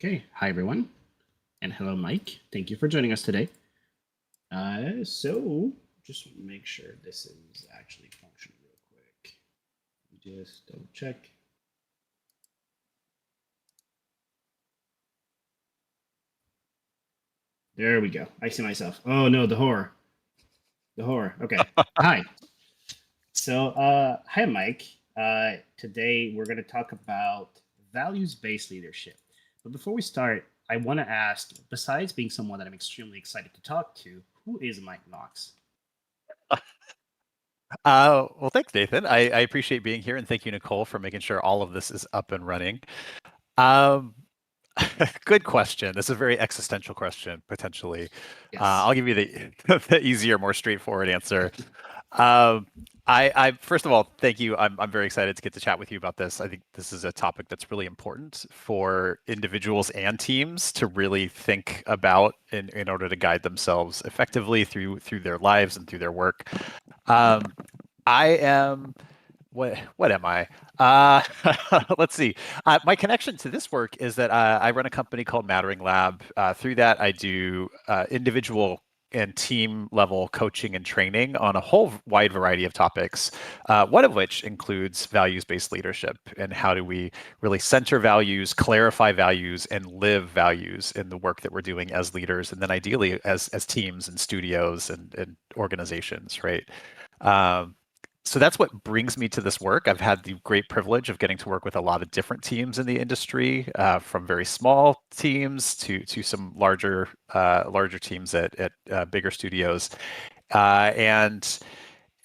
Okay, hi everyone, and hello, Mike. Thank you for joining us today. So just make sure this is actually functioning real quick. Just double check. There we go. I see myself. Oh no, the horror. The horror. Okay. Hi. Hi, Mike. Today we're going to talk about values-based leadership. But before we start, I want to ask, besides being someone that I'm extremely excited to talk to, who is Mike Knox? Well, thanks, Nathan. I appreciate being here, and thank you, Nicole, for making sure all of this is up and running. Um, Good question. This is a very existential question, potentially. Yes. I'll give you the easier, more straightforward answer. Um, I first of all, thank you. I'm very excited to get to chat with you about this. I think this is a topic that's really important for individuals and teams to really think about in order to guide themselves effectively through their lives and through their work. Um, I am what am I? Uh, let's see. My connection to this work is that I run a company called Mattering Lab. Through that, I do individual and team level coaching and training on a whole wide variety of topics. One of which includes values-based leadership and how do we really center values, clarify values, and live values in the work that we're doing as leaders, and then ideally as teams and studios and organizations, right? Um, so that's what brings me to this work. I've had the great privilege of getting to work with a lot of different teams in the industry, from very small teams to some larger teams at bigger studios. And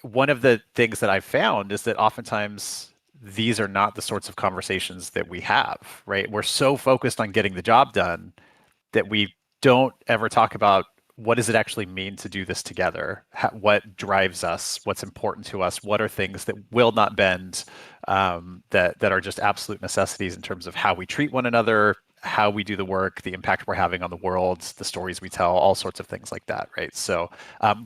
one of the things that I've found is that oftentimes these are not the sorts of conversations that we have, right? We're so focused on getting the job done that we don't ever talk about what does it actually mean to do this together? What drives us? What's important to us? What are things that will not bend, that are just absolute necessities in terms of how we treat one another, how we do the work, the impact we're having on the world, the stories we tell, all sorts of things like that, right? So,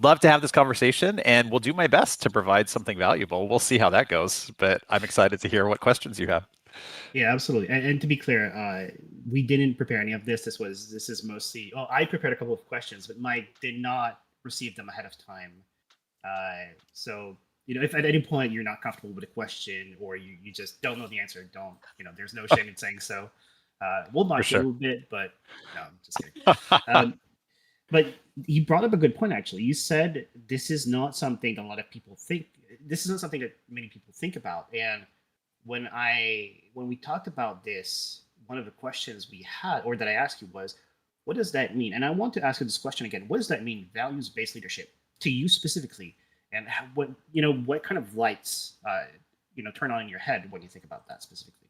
love to have this conversation, and we'll do my best to provide something valuable. We'll see how that goes, but I'm excited to hear what questions you have. Yeah, absolutely. And to be clear, we didn't prepare any of this. This is mostly. Oh, I prepared a couple of questions, but Mike did not receive them ahead of time. So if at any point you're not comfortable with a question or you just don't know the answer, don't. There's no shame in saying so. We'll For mock you a sure. little bit, but no, I'm just kidding. Um, but you brought up a good point. Actually, you said this is not something a lot of people think. This isn't something that many people think about, and when we talked about this, one of the questions we had, or that I asked you, was, what does that mean? And I want to ask you this question again. What does that mean, values-based leadership, to you specifically? And what kind of lights turn on in your head when you think about that specifically?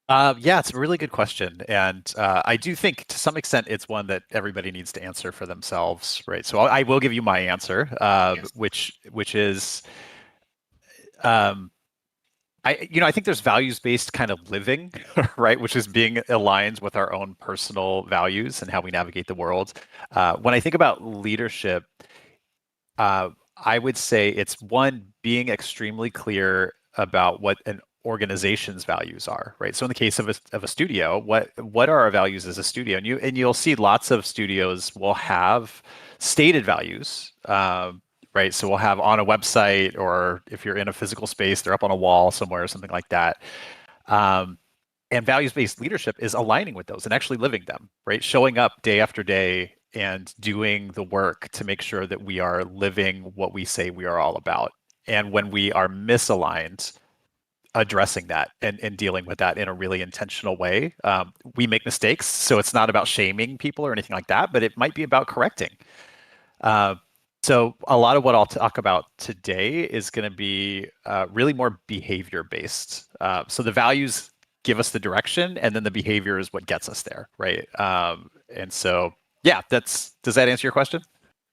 Yeah, it's a really good question. And I do think to some extent it's one that everybody needs to answer for themselves, right? So I will give you my answer, Yes. which is, um, I think there's values-based kind of living, right? Which is being aligned with our own personal values and how we navigate the world. When I think about leadership, uh, I would say it's one, being extremely clear about what an organization's values are, right? So in the case of a studio, what are our values as a studio? And you'll see lots of studios will have stated values, right? So we'll have on a website, or if you're in a physical space, they're up on a wall somewhere or something like that. Um, and values-based leadership is aligning with those and actually living them, right? Showing up day after day and doing the work to make sure that we are living what we say we are all about. And when we are misaligned, addressing that and dealing with that in a really intentional way. We make mistakes, so it's not about shaming people or anything like that, but it might be about correcting. Uh, so a lot of what I'll talk about today is going to be really more behavior based. So the values give us the direction, and then the behavior is what gets us there, right? And so, yeah, does that answer your question?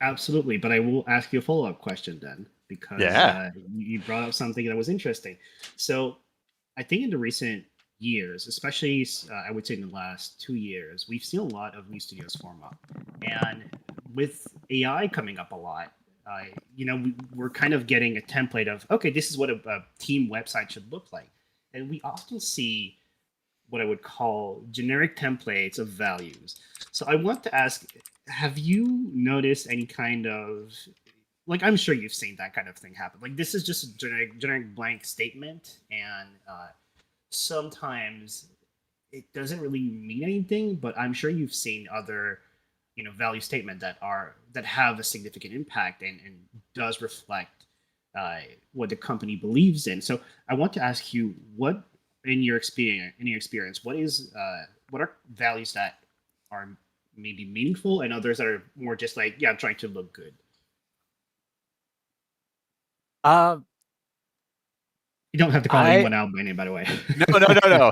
Absolutely, but I will ask you a follow-up question then, because Yeah. you brought up something that was interesting. So, I think in the recent years, especially I would say in the last 2 years, we've seen a lot of new studios form up, and with AI coming up a lot, we're kind of getting a template of, okay, this is what a team website should look like, and we often see what I would call generic templates of values. So I want to ask, have you noticed any kind of, like, I'm sure you've seen that kind of thing happen. Like, this is just a generic blank statement, and sometimes it doesn't really mean anything. But I'm sure you've seen other, value statement that have a significant impact and does reflect what the company believes in. So I want to ask you, what in your experience, what are values that are maybe meaningful and others that are more just like, yeah, I'm trying to look good. Um, You don't have to call I anyone out by name, by the way. no.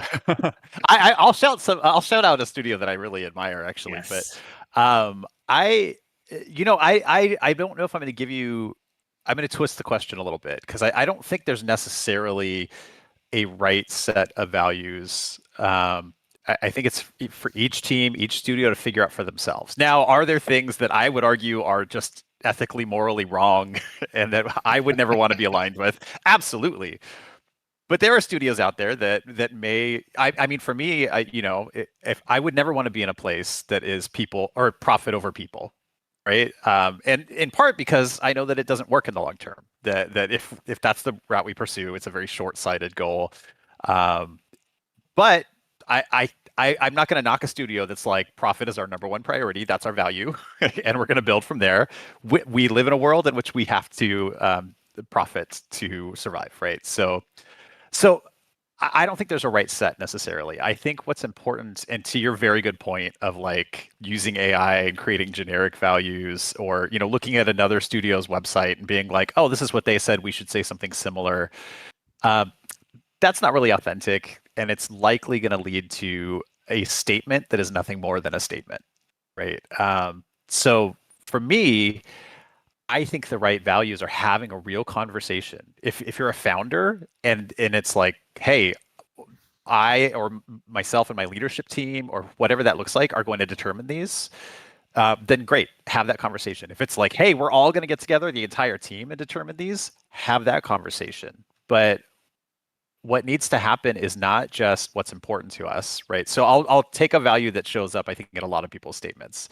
I'll shout out a studio that I really admire actually, but Yes. I I don't know if I'm going to give you. I'm going to twist the question a little bit because I don't think there's necessarily a right set of values. I think it's for each team, each studio to figure out for themselves. Now, are there things that I would argue are just ethically, morally wrong and that I would never want to be aligned with? Absolutely. But there are studios out there that may. I mean, for me, if I would never want to be in a place that is people or profit over people, right? And in part because I know that it doesn't work in the long term. That if that's the route we pursue, it's a very short-sighted goal. Um, but I, I I'm not going to knock a studio that's like profit is our number one priority. That's our value, and we're going to build from there. We live in a world in which we have to profit to survive, right? So I don't think there's a right set necessarily. I think what's important, and to your very good point of like using AI and creating generic values, or looking at another studio's website and being like, oh, this is what they said, we should say something similar. Um, that's not really authentic, and it's likely going to lead to a statement that is nothing more than a statement, right? So for me, I think the right values are having a real conversation. If you're a founder and it's like, hey, I or myself and my leadership team or whatever that looks like are going to determine these, then great, have that conversation. If it's like, hey, we're all going to get together, the entire team, and determine these, have that conversation. But what needs to happen is not just what's important to us, right? So I'll take a value that shows up, I think, in a lot of people's statements.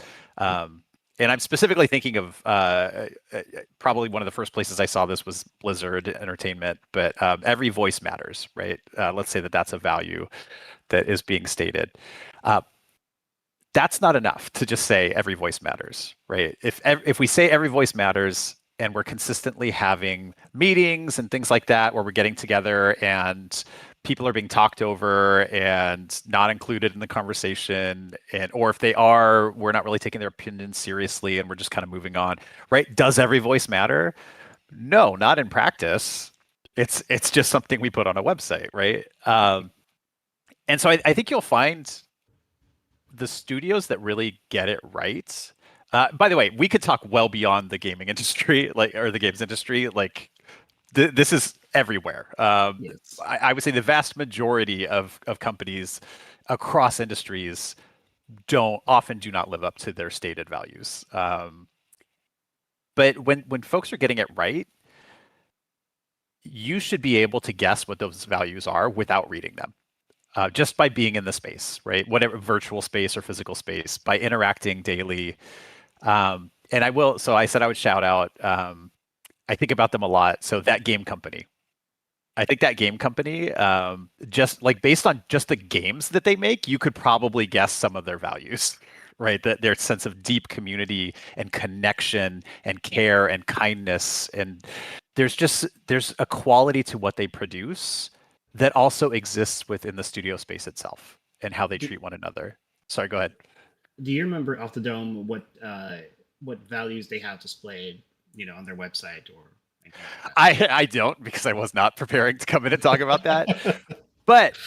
And I'm specifically thinking of probably one of the first places I saw this was Blizzard Entertainment, but every voice matters, right? Let's say that that's a value that is being stated. Uh, that's not enough to just say every voice matters, right? If we say every voice matters and we're consistently having meetings and things like that where we're getting together and people are being talked over and not included in the conversation, and or if they are, we're not really taking their opinions seriously and we're just kind of moving on, right? Does every voice matter? No, not in practice. It's just something we put on a website, right? And so I think you'll find the studios that really get it right. By the way, we could talk well beyond the gaming industry, like or the games industry. Like this is everywhere. Yes. I would say the vast majority of companies across industries do not live up to their stated values. But when folks are getting it right, you should be able to guess what those values are without reading them. Just by being in the space, right? Whatever virtual space or physical space, by interacting daily. And I will, so I said I would shout out, I think about them a lot. So that game company, I think that game company, just like based on just the games that they make, you could probably guess some of their values, right? That their sense of deep community and connection and care and kindness. And there's a quality to what they produce that also exists within the studio space itself and how they Do, treat one another. Sorry, go ahead. do you remember off the dome what values they have displayed, on their website or anything like I don't because I was not preparing to come in and talk about that. But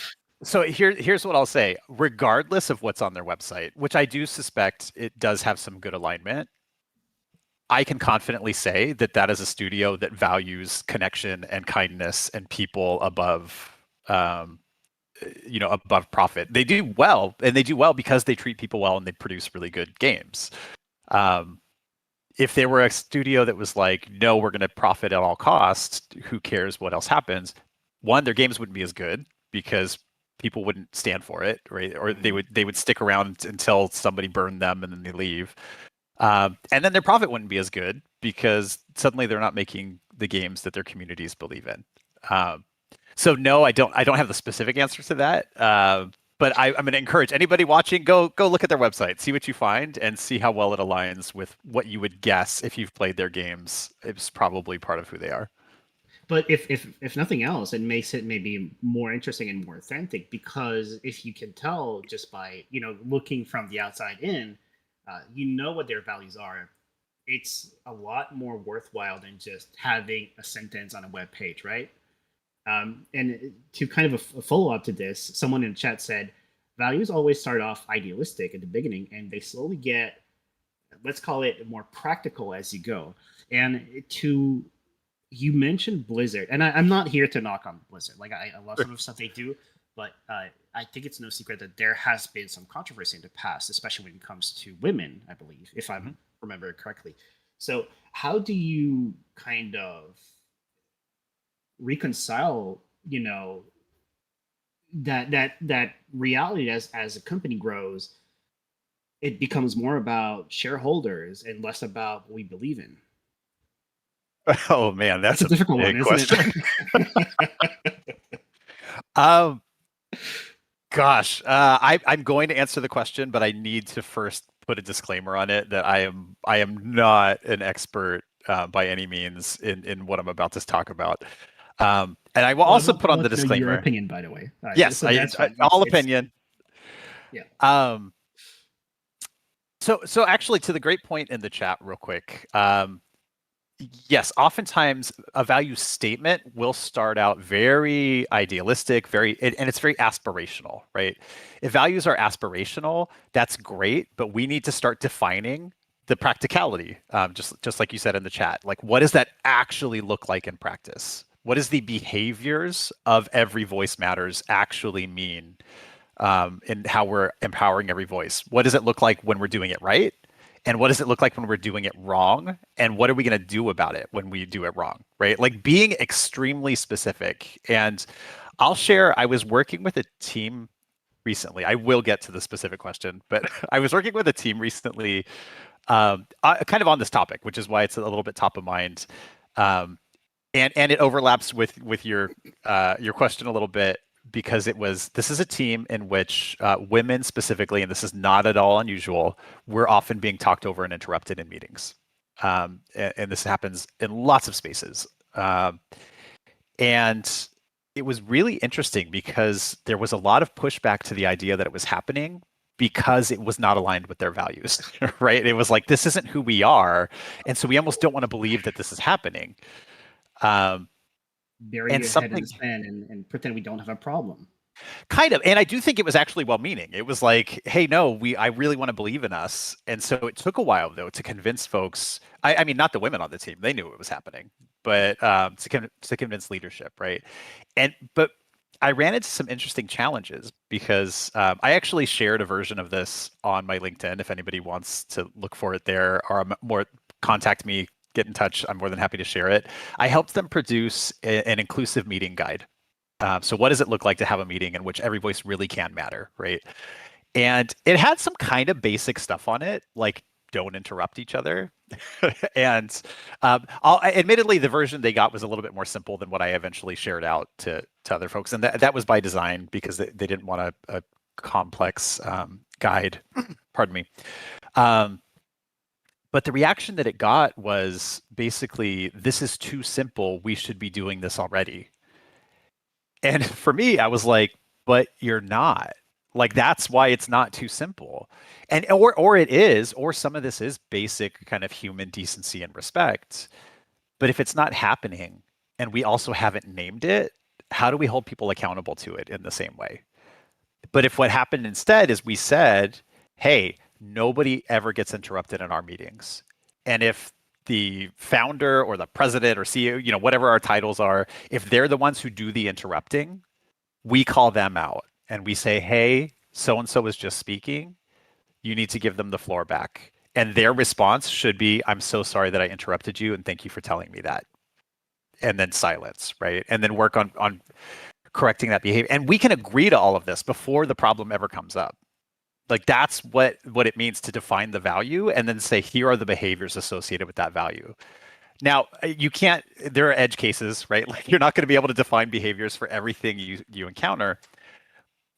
so here's what I'll say. Regardless of what's on their website, which I do suspect it does have some good alignment, I can confidently say that that is a studio that values connection and kindness and people above, above profit. They do well, and they do well because they treat people well and they produce really good games. Um, if there were a studio that was like, no, we're going to profit at all costs, who cares what else happens? One, their games wouldn't be as good because people wouldn't stand for it, right? Or they would stick around until somebody burned them and then they leave. And then their profit wouldn't be as good because suddenly they're not making the games that their communities believe in. Um, so no, I don't have the specific answer to that. But I'm going to encourage anybody watching, go look at their website, see what you find, and see how well it aligns with what you would guess if you've played their games. It's probably part of who they are. But if nothing else, it makes it maybe more interesting and more authentic, because if you can tell just by looking from the outside in, you know what their values are. It's a lot more worthwhile than just having a sentence on a web page, right? And to kind of a follow up to this, someone in the chat said values always start off idealistic at the beginning, and they slowly get, let's call it, more practical as you go. And to you mentioned Blizzard, and I'm not here to knock on Blizzard. Like I love some of the stuff they do, but I think it's no secret that there has been some controversy in the past, especially when it comes to women, I believe, if I'm remembering correctly. So how do you kind of reconcile, that reality as a company grows, it becomes more about shareholders and less about what we believe in? Oh man, that's A difficult big one, isn't question. it? Um, Gosh, I'm going to answer the question, but I need to first put a disclaimer on it that I am not an expert by any means in what I'm about to talk about. And I will Well, also I put on the want to know your disclaimer. opinion, by the way. Yes, So that's fine. all opinion. Yeah. So actually, to the great point in the chat, real quick. Yes, oftentimes a value statement will start out very idealistic, and it's very aspirational, right? If values are aspirational, that's great, but we need to start defining the practicality, just like you said in the chat. Like, what does that actually look like in practice? What does the behaviors of every voice matters actually mean in how we're empowering every voice? What does it look like when we're doing it right? And what does it look like when we're doing it wrong? And what are we going to do about it when we do it wrong, right? Like being extremely specific. And I'll share, I was working with a team recently. I will get to the specific question, but I was working with a team recently, kind of on this topic, which is why it's a little bit top of mind. And it overlaps with your question a little bit, because this is a team in which women specifically, and this is not at all unusual, we're often being talked over and interrupted in meetings. And this happens in lots of spaces. And it was really interesting because there was a lot of pushback to the idea that it was happening because it was not aligned with their values, right? It was like, this isn't who we are. And so we almost don't want to believe that this is happening. Bury And your head in the sand and pretend we don't have a problem. Kind of. And I do think it was actually well-meaning. It was like, hey, no, I really want to believe in us. And so it took a while, though, to convince folks. I mean, not the women on the team. They knew it was happening, but to convince leadership, right? But I ran into some interesting challenges because I actually shared a version of this on my LinkedIn. If anybody wants to look for it there, or more, contact me, get in touch. I'm more than happy to share it. I helped them produce an inclusive meeting guide. So what does it look like to have a meeting in which every voice really can matter, right? And it had some kind of basic stuff on it, like don't interrupt each other. And admittedly, the version they got was a little bit more simple than what I eventually shared out to other folks. And that was by design because they didn't want a complex guide, pardon me. But the reaction that it got was basically, this is too simple. We should be doing this already. And for me, I was like, but you're not. Like, that's why it's not too simple. And or it is, or some of this is basic kind of human decency and respect. But if it's not happening and we also haven't named it, how do we hold people accountable to it in the same way? But if what happened instead is we said, hey, nobody ever gets interrupted in our meetings. And if the founder or the president or CEO, whatever our titles are, if they're the ones who do the interrupting, we call them out and we say, hey, so-and-so was just speaking. You need to give them the floor back. And their response should be, I'm so sorry that I interrupted you and thank you for telling me that. And then silence, right? And then work on correcting that behavior. And we can agree to all of this before the problem ever comes up. Like that's what it means to define the value and then say, here are the behaviors associated with that value. Now, you can't, there are edge cases, right? Like you're not going to be able to define behaviors for everything you encounter.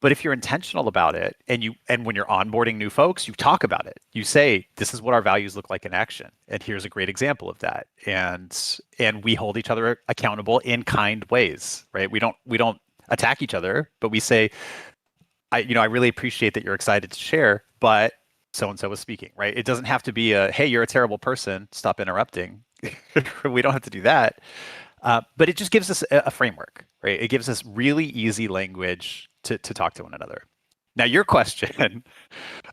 But if you're intentional about it and when you're onboarding new folks, you talk about it. You say, this is what our values look like in action. And here's a great example of that. And we hold each other accountable in kind ways, right? We don't attack each other, but we say, I really appreciate that you're excited to share, but so and so was speaking, right? It doesn't have to be hey, you're a terrible person, stop interrupting. We don't have to do that. But it just gives us a framework, right? It gives us really easy language to talk to one another. Now, your question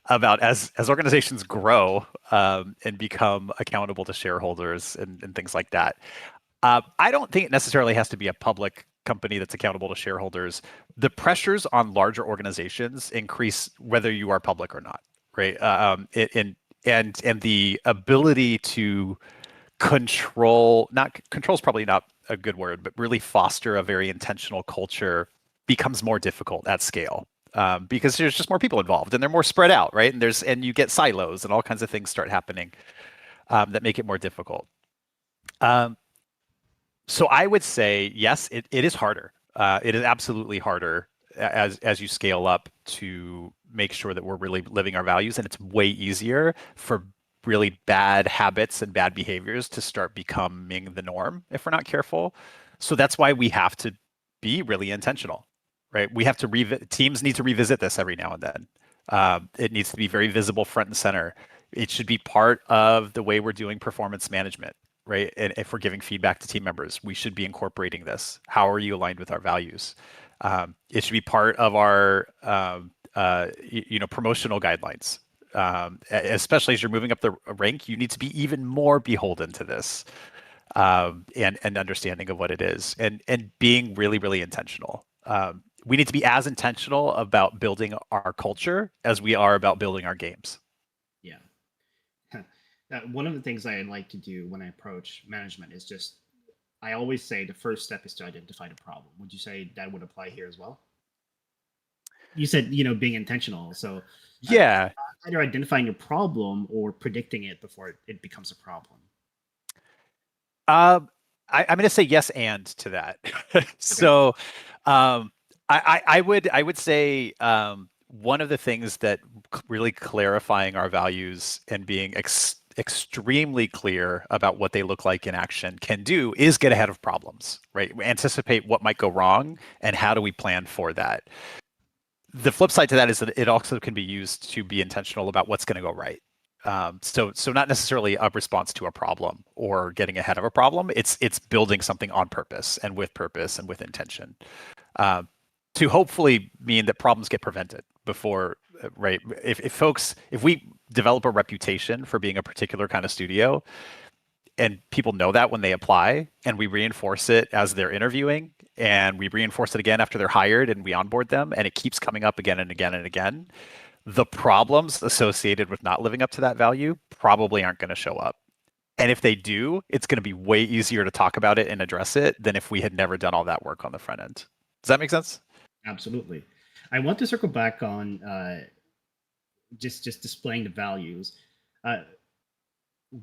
about as organizations grow and become accountable to shareholders and things like that, I don't think it necessarily has to be a public company that's accountable to shareholders. The pressures on larger organizations increase whether you are public or not, right? And the ability to not control is probably not a good word, but really foster a very intentional culture becomes more difficult at scale because there's just more people involved and they're more spread out, right? And you get silos and all kinds of things start happening that make it more difficult. So I would say yes, it is harder. It is absolutely harder as you scale up to make sure that we're really living our values, and it's way easier for really bad habits and bad behaviors to start becoming the norm if we're not careful. So that's why we have to be really intentional, right? We have to teams need to revisit this every now and then. It needs to be very visible front and center. It should be part of the way we're doing performance management, right? And if we're giving feedback to team members, we should be incorporating this. How are you aligned with our values? It should be part of our promotional guidelines. Especially as you're moving up the rank, you need to be even more beholden to this and understanding of what it is and being really, really intentional. We need to be as intentional about building our culture as we are about building our games. Yeah. One of the things I like to do when I approach management is just, I always say the first step is to identify the problem. Would you say that would apply here as well? You said, being intentional. So yeah, either identifying a problem or predicting it before it becomes a problem. I'm going to say yes and to that. So I would say one of the things that really clarifying our values and being extremely clear about what they look like in action can do is get ahead of problems, right? We anticipate what might go wrong and how do we plan for that. The flip side to that is that it also can be used to be intentional about what's going to go right. So not necessarily a response to a problem or getting ahead of a problem. It's building something on purpose and with intention to hopefully mean that problems get prevented before, right? If we develop a reputation for being a particular kind of studio and people know that when they apply and we reinforce it as they're interviewing and we reinforce it again after they're hired and we onboard them and it keeps coming up again and again and again, the problems associated with not living up to that value probably aren't going to show up. And if they do, it's going to be way easier to talk about it and address it than if we had never done all that work on the front end. Does that make sense? Absolutely. I want to circle back on just displaying the values.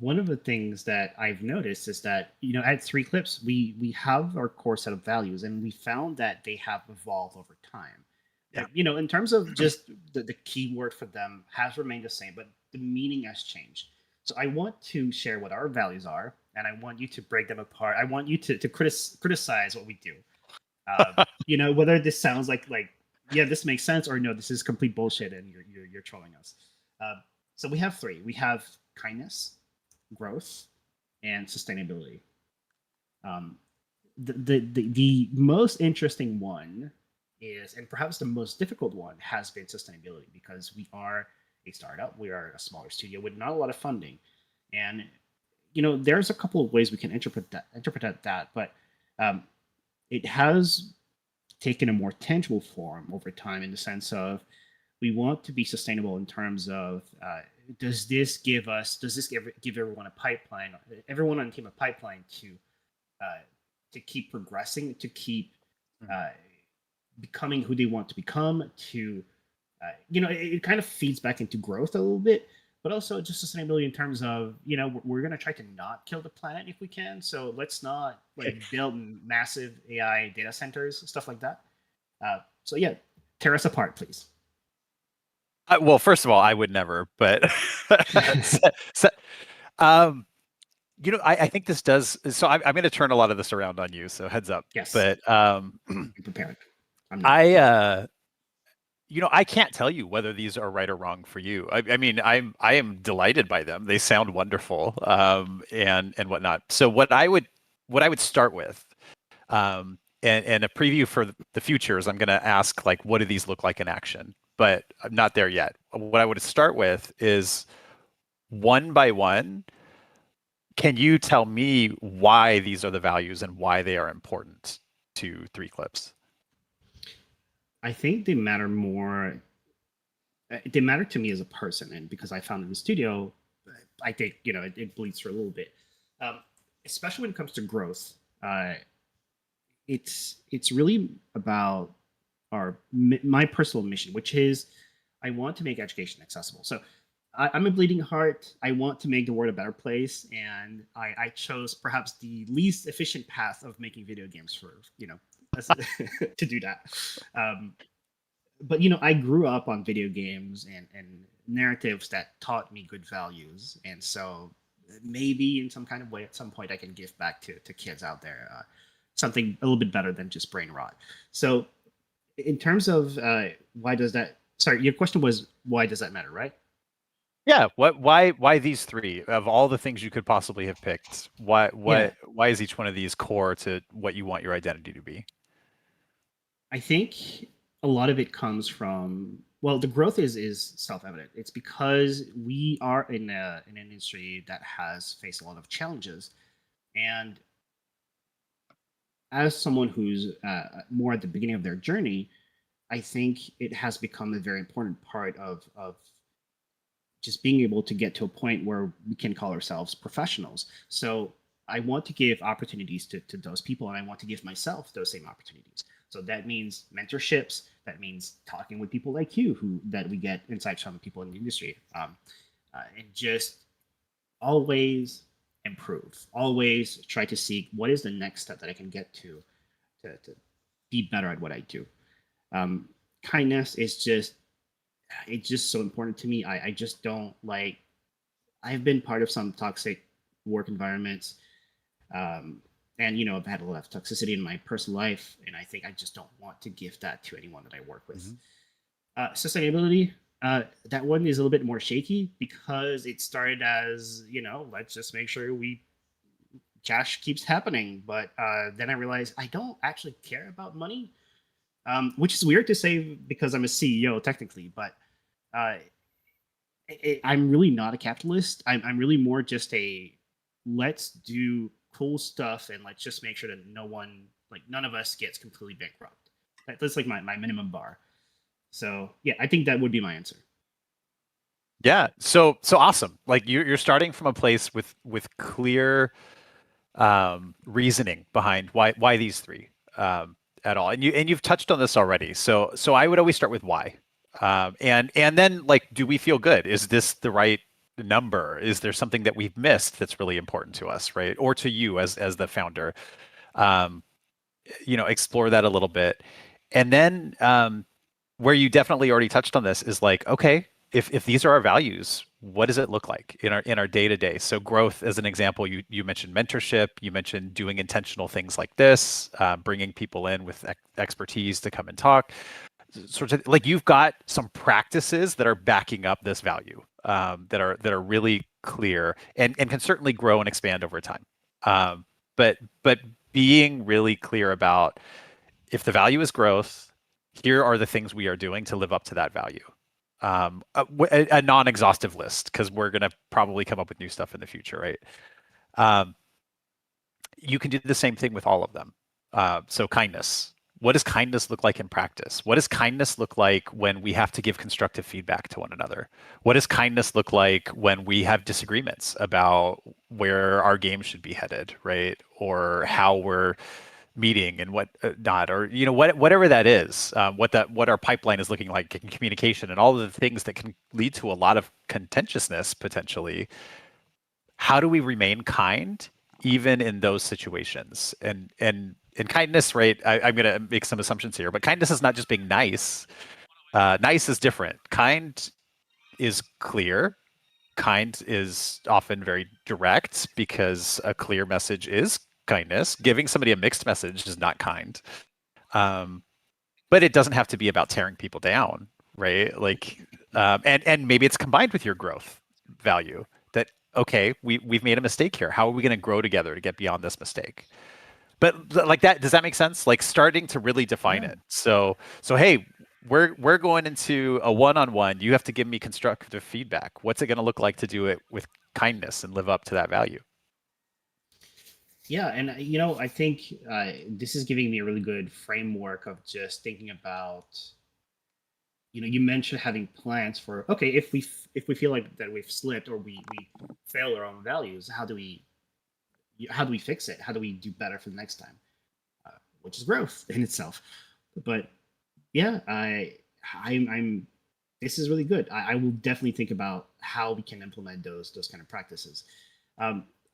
One of the things that I've noticed is that at Three Clips we have our core set of values, and we found that they have evolved over time. Yeah. In terms of just the keyword for them has remained the same, but the meaning has changed. So I want to share what our values are, and I want you to break them apart. I want you to criticize what we do. Whether this sounds like yeah, this makes sense, or no, this is complete bullshit, and you're trolling us. So we have three. We have kindness, growth, and sustainability. The most interesting one is, and perhaps the most difficult one, has been sustainability, because we are a startup, we are a smaller studio with not a lot of funding, and there's a couple of ways we can interpret that, but it has taken a more tangible form over time, in the sense of we want to be sustainable in terms of does this give everyone a pipeline, everyone on the team a pipeline to keep progressing, to keep becoming who they want to become, to it kind of feeds back into growth a little bit, but also just sustainability in terms of we're going to try to not kill the planet if we can. So let's not like build massive AI data centers, stuff like that. So yeah, tear us apart, please. Well, first of all, I would never, but so, um, I think this does. So I'm going to turn a lot of this around on you. So heads up. Yes, But be prepared. I'm not. I can't tell you whether these are right or wrong for you. I mean, I am delighted by them. They sound wonderful, and whatnot. So what I would start with, and a preview for the future is I'm going to ask like, what do these look like in action? But I'm not there yet. What I would start with is one by one. Can you tell me why these are the values and why they are important to Three Clips? I think they matter more. They matter to me as a person, and because I found in the studio, I think it bleeds through a little bit, um, especially when it comes to growth. It's really about my personal mission, which is I want to make education accessible. So I'm a bleeding heart. I want to make the world a better place, and I chose perhaps the least efficient path of making video games for to do that. Um, but I grew up on video games and narratives that taught me good values, and so maybe in some kind of way at some point I can give back to kids out there something a little bit better than just brain rot. So in terms of why does that? Sorry, your question was why does that matter, right? Yeah. Why these three of all the things you could possibly have picked? Why Yeah, why is each one of these core to what you want your identity to be? I think a lot of it comes from, well, the growth is self-evident. It's because we are in an industry that has faced a lot of challenges, and as someone who's more at the beginning of their journey, I think it has become a very important part of just being able to get to a point where we can call ourselves professionals. So I want to give opportunities to those people, and I want to give myself those same opportunities. So that means mentorships. That means talking with people like you, who that we get insights from people in the industry, and just always improve. Always try to seek what is the next step that I can get to be better at what I do. Kindness is just it's just so important to me. I just don't like. I've been part of some toxic work environments, and I've had a lot of toxicity in my personal life, and I think I just don't want to give that to anyone that I work with. Mm-hmm. Sustainability, that one is a little bit more shaky because it started as let's just make sure we cash keeps happening, but then I realized I don't actually care about money, which is weird to say because I'm a CEO technically, but uh, I'm really not a capitalist. I'm really more just a let's do cool stuff and let's just make sure that none of us gets completely bankrupt. That's like my minimum bar. So yeah, I think that would be my answer. Yeah. So awesome. Like you're starting from a place with clear reasoning behind why these three at all. And you've touched on this already. So I would always start with why. And then like, do we feel good? Is this the right number? Is there something that we've missed that's really important to us, right? Or to you as the founder? Um, explore that a little bit. And then where you definitely already touched on this is like, okay, if these are our values, what does it look like in our day to day? So growth, as an example, you mentioned mentorship, you mentioned doing intentional things like this, bringing people in with expertise to come and talk. Sort of like you've got some practices that are backing up this value, that are really clear and can certainly grow and expand over time. Um, but being really clear about if the value is growth, here are the things we are doing to live up to that value. A non-exhaustive list because we're going to probably come up with new stuff in the future, right? Um, you can do the same thing with all of them. So kindness. What does kindness look like in practice? What does kindness look like when we have to give constructive feedback to one another? What does kindness look like when we have disagreements about where our game should be headed, right? Or how we're meeting and what not, or whatever that is, what our pipeline is looking like in communication and all of the things that can lead to a lot of contentiousness potentially. How do we remain kind even in those situations? And kindness, right? I'm going to make some assumptions here, but kindness is not just being nice. Nice is different. Kind is clear. Kind is often very direct because a clear message is kindness. Giving somebody a mixed message is not kind. Um, but it doesn't have to be about tearing people down, right? Like, and maybe it's combined with your growth value. That okay, we've made a mistake here. How are we going to grow together to get beyond this mistake? But like that, does that make sense? Like starting to really define Yeah. it. So hey, we're going into a one-on-one. You have to give me constructive feedback. What's it going to look like to do it with kindness and live up to that value? Yeah, and I think this is giving me a really good framework of just thinking about. You mentioned having plans for, okay, if we feel like that we've slipped or we fail our own values, how do we fix it? How do we do better for the next time? Which is growth in itself. But yeah, I'm. This is really good. I will definitely think about how we can implement those kind of practices.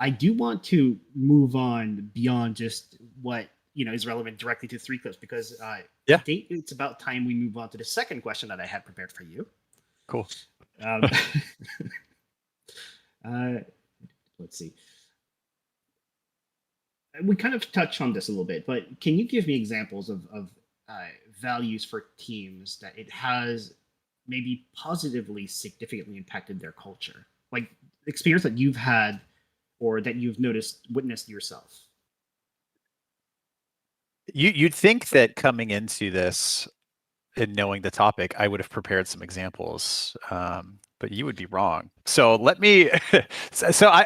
I do want to move on beyond just what is relevant directly to three clips because I Yeah, think it's about time we move on to the second question that I had prepared for you. cool. Um, uh, let's see. We kind of touched on this a little bit, but can you give me examples of values for teams that it has maybe positively significantly impacted their culture, like experience that you've had or that you've witnessed yourself? You'd think that coming into this and knowing the topic, I would have prepared some examples, but you would be wrong. So let me.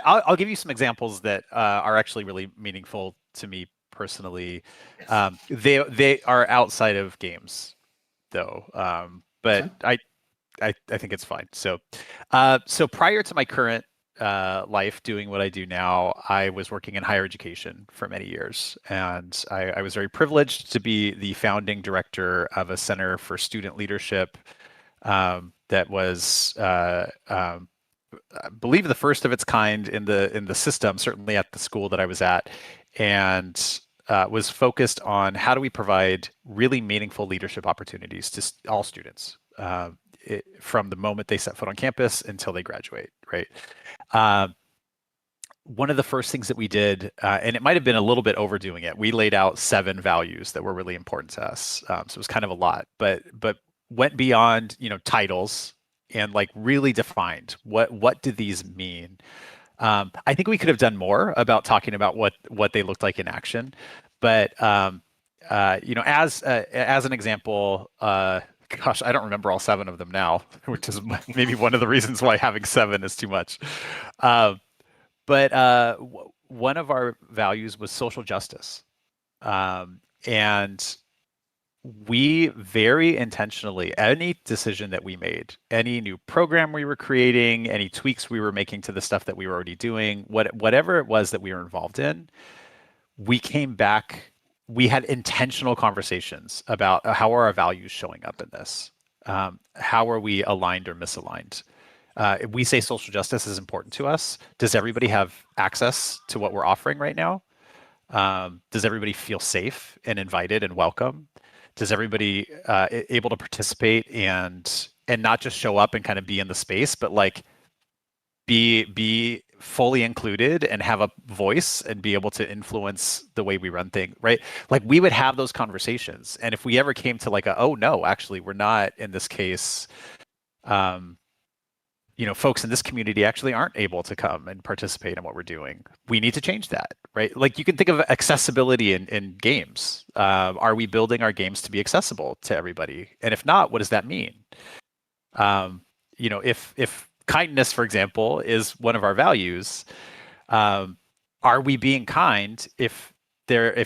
I'll give you some examples that are actually really meaningful to me personally. Yes, They are outside of games, though, that's but fine. I think it's fine. So prior to my current life doing what I do now, I was working in higher education for many years, and I was very privileged to be the founding director of a center for student leadership that was, I believe, the first of its kind in the system, certainly at the school that I was at, and was focused on how do we provide really meaningful leadership opportunities to all students. From the moment they set foot on campus until they graduate, right? Uh, One of the first things that we did, and it might have been a little bit overdoing it, we laid out 7 values that were really important to us. So it was kind of a lot, but went beyond titles and like really defined what do these mean. I think we could have done more about talking about what they looked like in action, but as an example, gosh, I don't remember all 7 of them now, which is maybe one of the reasons why having 7 is too much. Um, but one of our values was social justice, and we very intentionally, any decision that we made, any new program we were creating, any tweaks we were making to the stuff that we were already doing, whatever it was that we were involved in, we came back. We had intentional conversations about how are our values showing up in this. How are we aligned or misaligned? We say social justice is important to us. Does everybody have access to what we're offering right now? Does everybody feel safe and invited and welcome? Does everybody able to participate and not just show up and kind of be in the space, but like be fully included and have a voice and be able to influence the way we run things, right? Like we would have those conversations, and if we ever came to like oh no, actually we're not in this case, um, folks in this community actually aren't able to come and participate in what we're doing. We need to change that, right? Like you can think of accessibility in games. Are we building our games to be accessible to everybody? And if not, what does that mean? If kindness, for example, is one of our values, um, are we being kind if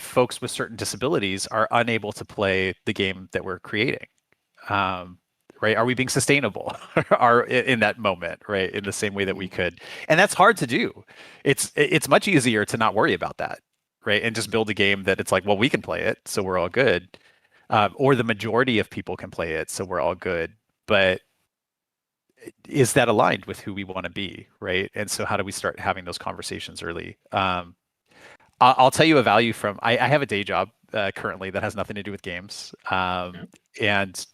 folks with certain disabilities are unable to play the game that we're creating? Um, right? Are we being sustainable are in that moment, right? In the same way that we Mhm. could. And that's hard to do. It's much easier to not worry about that. right? And just build a game that it's like, well, we can play it, so we're all good, or the majority of people can play it, so we're all good. But is that aligned with who we want to be, right? And so how do we start having those conversations early? I'll tell you a value from I have a day job currently that has nothing to do with games, Yeah. and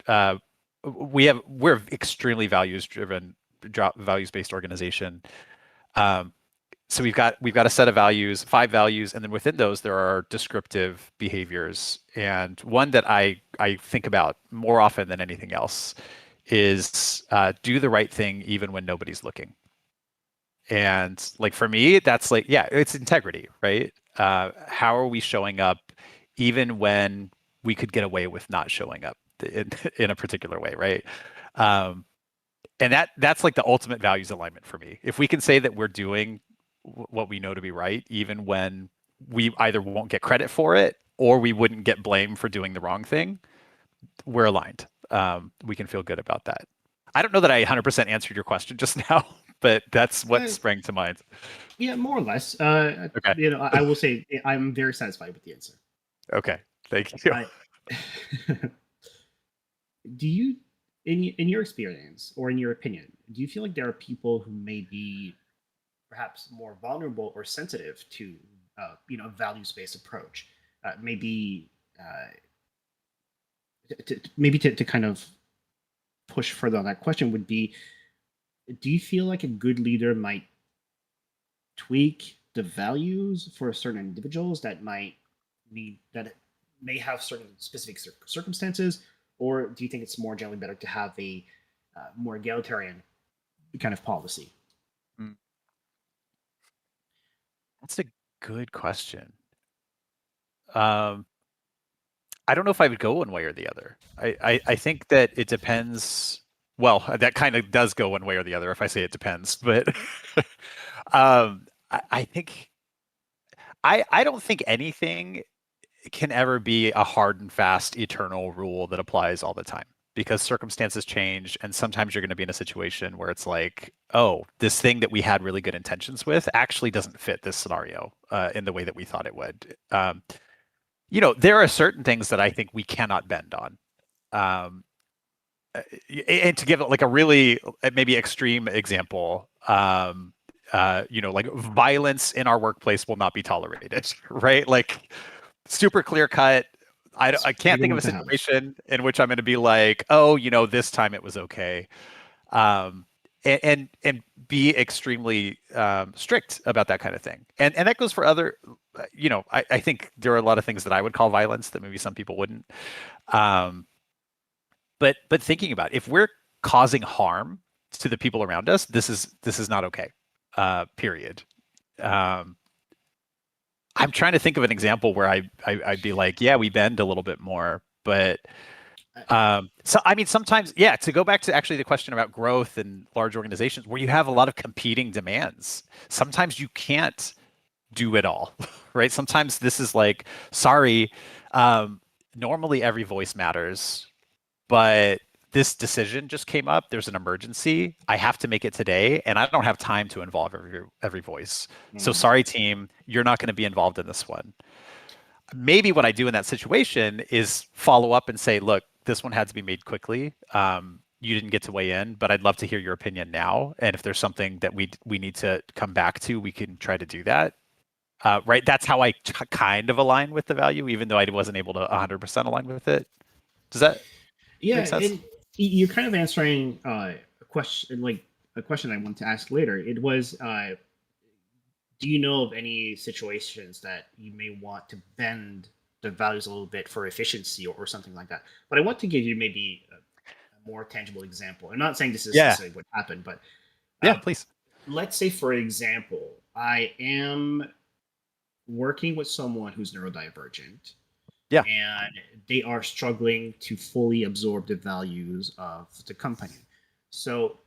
we're extremely values driven, values based organization. Um, so we've got a set of values, 5 values, and then within those there are descriptive behaviors. And one that I think about more often than anything else is do the right thing even when nobody's looking. And like for me, that's like, yeah, it's integrity, right? How are we showing up even when we could get away with not showing up in, in a particular way, right? Um, and that's like the ultimate values alignment for me. If we can say that we're doing what we know to be right, even when we either won't get credit for it or we wouldn't get blamed for doing the wrong thing, we're aligned. We can feel good about that. I don't know that I 100% answered your question just now, but that's what Uh, sprang to mind. yeah, more or less. Okay. I will say I'm very satisfied with the answer. Okay. Thank you. I do you in your experience or in your opinion, do you feel like there are people who may be perhaps more vulnerable or sensitive to a values-based approach? Maybe to kind of push further on that question would be, do you feel like a good leader might tweak the values for certain individuals that might need that may have certain specific circumstances, or do you think it's more generally better to have a more egalitarian kind of policy? Mm, That's a good question. Um, I don't know if I would go one way or the other. I think that it depends. Well, that kind of does go one way or the other if I say it depends, but I think I don't think anything can ever be a hard and fast eternal rule that applies all the time because circumstances change and sometimes you're going to be in a situation where it's like, oh, this thing that we had really good intentions with actually doesn't fit this scenario in the way that we thought it would. There are certain things that I think we cannot bend on. um, and to give it like a really maybe extreme example, like violence in our workplace will not be tolerated, right? Like super clear cut. It's I a pretty can't good think of one a to have. situation in which I'm going to be like, oh, this time it was okay. Um, and be extremely strict about that kind of thing. And that goes for other, I think there are a lot of things that I would call violence that maybe some people wouldn't. Um, but thinking about it, if we're causing harm to the people around us, this is not okay. Period. Um, I'm trying to think of an example where I'd be like, yeah, we bend a little bit more, but Uh, so I mean, sometimes, yeah. To go back to actually the question about growth in large organizations, where you have a lot of competing demands, sometimes you can't do it all, right? Sometimes this is like, sorry, um, normally every voice matters, but this decision just came up. There's an emergency. I have to make it today, and I don't have time to involve every voice. So mm, sorry, team, you're not going to be involved in this one. Maybe what I do in that situation is follow up and say, look, this one had to be made quickly. You didn't get to weigh in, but I'd love to hear your opinion now. And if there's something that we need to come back to, we can try to do that. Right? That's how I kind of align with the value, even though I wasn't able to 100% align with it. Does that yeah, make sense? and you're kind of answering a question I wanted to ask later. It was, do you know of any situations that you may want to bend the values a little bit for efficiency or something like that? But I want to give you maybe a more tangible example. I'm not saying this is Yeah. necessarily what happened, but Yeah, uh, please. let's say, for example, I am working with someone who's neurodivergent Yeah. and they are struggling to fully absorb the values of the company. So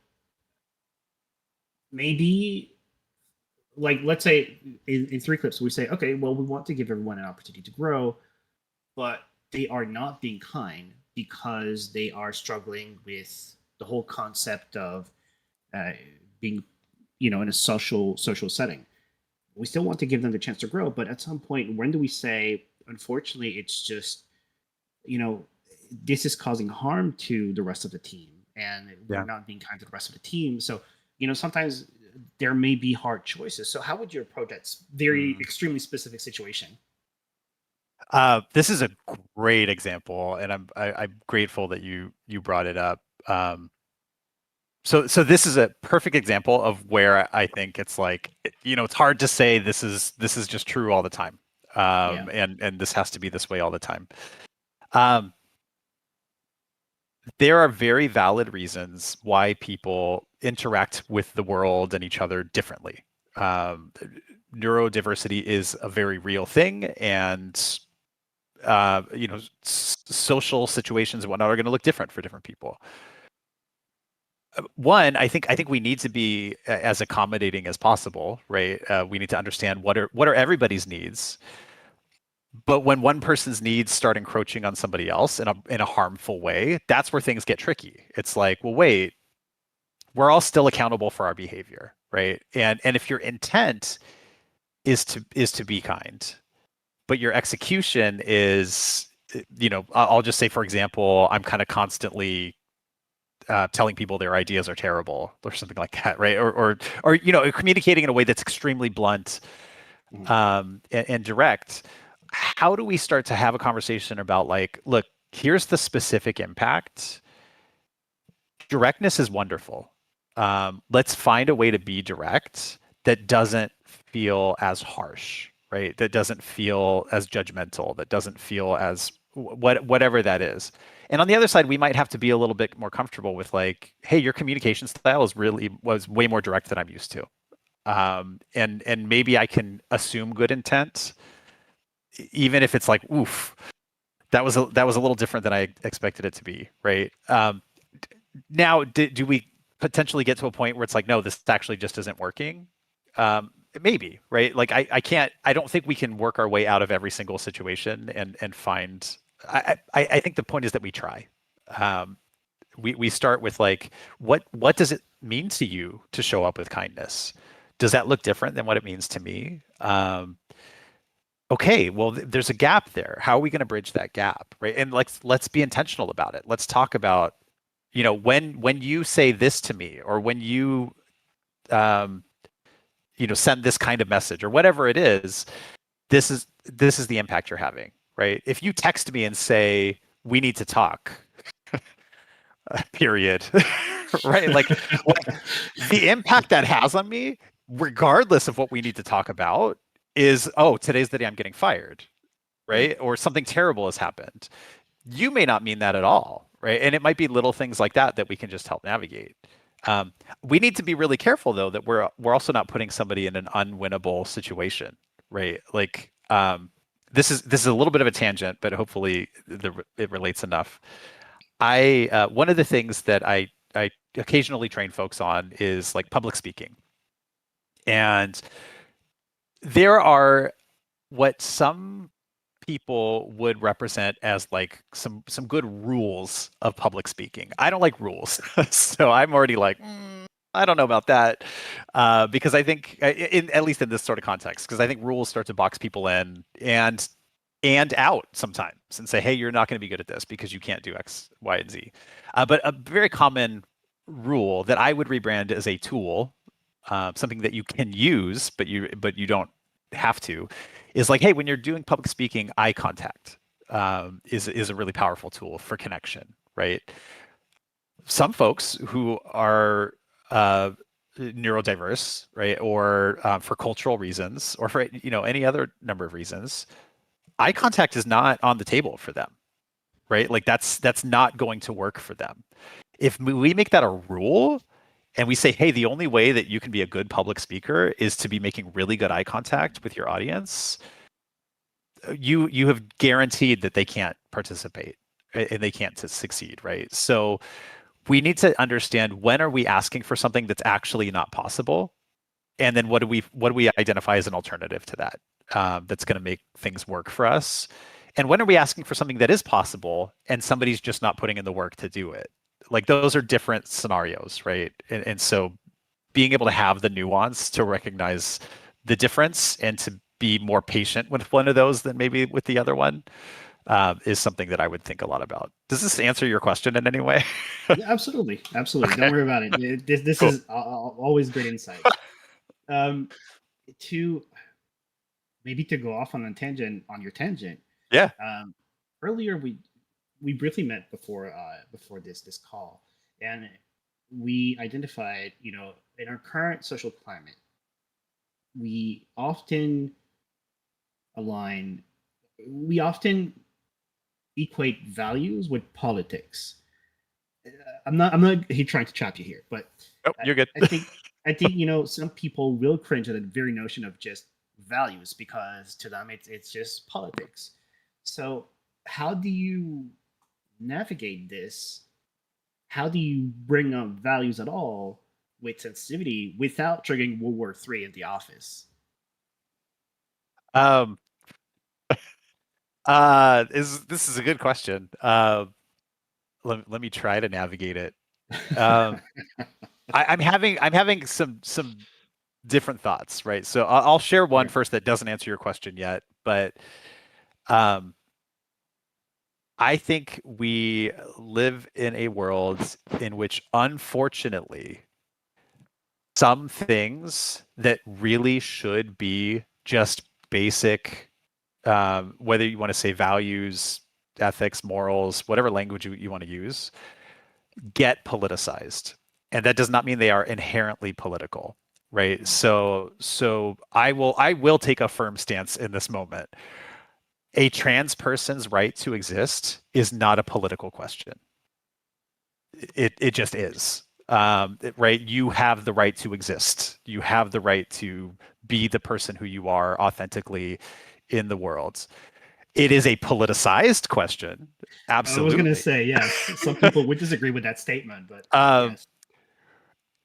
maybe, like, let's say in 3 clips, we say, okay, well, we want to give everyone an opportunity to grow, but they are not being kind because they are struggling with the whole concept of uh, being, in a social setting. We still want to give them the chance to grow, but at some point, when do we say, unfortunately, it's just, you know, this is causing harm to the rest of the team, and we're Yeah. not being kind to the rest of the team. So, sometimes there may be hard choices. So, how would you approach that very Mm. extremely specific situation? This is a great example, and I'm grateful that you brought it up. So this is a perfect example of where I think it's like, it's hard to say this is just true all the time, Yeah. and this has to be this way all the time. Um, there are very valid reasons why people interact with the world and each other differently. Um, Neurodiversity is a very real thing, and social situations and whatnot are going to look different for different people. One, I think we need to be as accommodating as possible, right? We need to understand what are everybody's needs. But when one person's needs start encroaching on somebody else in a harmful way, that's where things get tricky. It's like, well, wait, we're all still accountable for our behavior, right? And if your intent is to be kind, but your execution is, I'll just say, for example, I'm kind of constantly telling people their ideas are terrible or something like that, right? Or communicating in a way that's extremely blunt, Mhm. and direct. How do we start to have a conversation about, like, look, here's the specific impact. Directness is wonderful. Let's find a way to be direct that doesn't feel as harsh, right? That doesn't feel as judgmental, that doesn't feel as whatever that is. And on the other side, we might have to be a little bit more comfortable with, like, hey, your communication style was way more direct than I'm used to. And maybe I can assume good intent, even if it's like, oof, that was a little different than I expected it to be, right? Now, do we potentially get to a point where it's like, no, this actually just isn't working? Maybe, right? Like, I don't think we can work our way out of every single situation and find. I think the point is that we try. Um, we start with, like, what does it mean to you to show up with kindness? Does that look different than what it means to me? Okay, well, there's a gap there. How are we going to bridge that gap, right? And let's be intentional about it. Let's talk about, when you say this to me, or when you um, send this kind of message, or whatever it is, this is the impact you're having, right? If you text me and say we need to talk, period, right? Like the impact that has on me, regardless of what we need to talk about, is, oh, today's the day I'm getting fired, Yeah. right? Or something terrible has happened. You may not mean that at all, right? And it might be little things like that that we can just help navigate. Um, we need to be really careful, though, that we're also not putting somebody in an unwinnable situation, right? Like, this is a little bit of a tangent, but hopefully it relates enough. I One of the things that I occasionally train folks on is, like, public speaking, and there are what some people would represent as, like, some good rules of public speaking. I don't like rules, so I'm already like, I don't know about that, because I think, at least in this sort of context, because I think rules start to box people in and out sometimes, and say, hey, you're not going to be good at this because you can't do X, Y, and Z. But a very common rule that I would rebrand as a tool, something that you can use, but you don't have to, is like, hey, when you're doing public speaking, eye contact is a really powerful tool for connection, right? Some folks who are neurodiverse, right, or for cultural reasons, or for any other number of reasons, eye contact is not on the table for them, right? Like, that's not going to work for them. If we make that a rule, and we say, hey, the only way that you can be a good public speaker is to be making really good eye contact with your audience, you have guaranteed that they can't participate, and they can't succeed, right? So we need to understand, when are we asking for something that's actually not possible, and then what do we identify as an alternative to that, that's going to make things work for us, and when are we asking for something that is possible and somebody's just not putting in the work to do it. Like, those are different scenarios, right? And so being able to have the nuance to recognize the difference and to be more patient with one of those than maybe with the other one, is something that I would think a lot about. Does this answer your question in any way? Yeah, absolutely, absolutely. Don't Okay, worry about it. This cool. is always great insight. Um, to maybe to go off on a tangent on your tangent. Yeah. Um, earlier we briefly met before this call, and we identified, in our current social climate, we often align, we often equate values with politics. I'm not trying to chop you here, but Oh, I, you're good. I think some people will cringe at the very notion of just values because to them it's just politics. So how do you navigate this? How do you bring up values at all with sensitivity without triggering World War III in the office? Um, is this is a good question. Let me try to navigate it. Um, I'm having some different thoughts, right? So I'll share one Okay. first that doesn't answer your question yet, but um, I think we live in a world in which, unfortunately, some things that really should be just basic, whether you want to say values, ethics, morals, whatever language you want to use, get politicized. And that does not mean they are inherently political, right? Mm. So I will take a firm stance in this moment. A trans person's right to exist is not a political question. It just is. Right? You have the right to exist. You have the right to be the person who you are authentically in the world. It is a politicized question, I was gonna absolutely. say yes. Some people would disagree with that statement, but um, yes.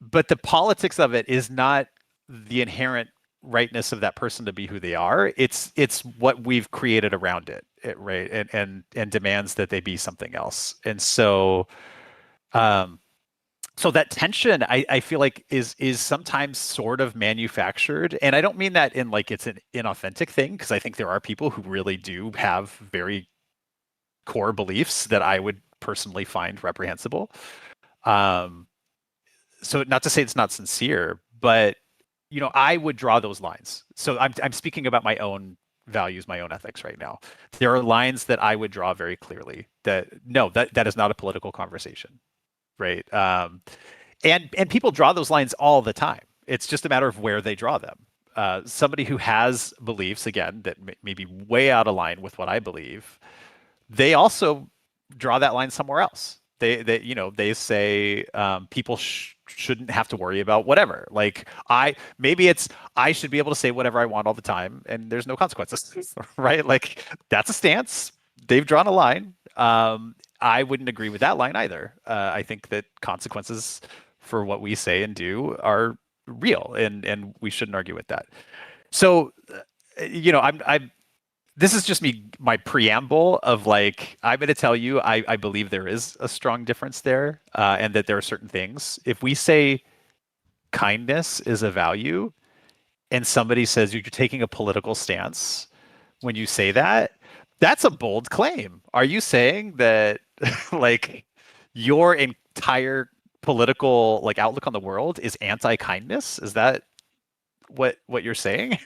but the politics of it is not the inherent rightness of that person to be who they are. It's what we've created around right? And demands that they be something else. And um, so that tension, I feel like is sometimes sort of manufactured, and I don't mean that in like it's an inauthentic thing, because I think there are people who really do have very core beliefs that I would personally find reprehensible. Um, so not to say it's not sincere, but I would draw those lines. So I'm speaking about my own values, my own ethics right now. There are lines that I would draw very clearly that no, that is not a political conversation, right? And people draw those lines all the time. It's just a matter of where they draw them. Somebody who has beliefs, again, that may be way out of line with what I believe, they also draw that line somewhere else. They say people shouldn't have to worry about whatever. Like maybe it's I should be able to say whatever I want all the time and there's no consequences, right? Like that's a stance. They've drawn a line. I wouldn't agree with that line either. I think that consequences for what we say and do are real, and we shouldn't argue with that. So, I'm this is just my preamble of like I'm going to tell you I believe there is a strong difference there, and that there are certain things. If we say kindness is a value, and somebody says you're taking a political stance when you say that, that's a bold claim. Are you saying that like your entire political like outlook on the world is anti-kindness? Is that what you're saying?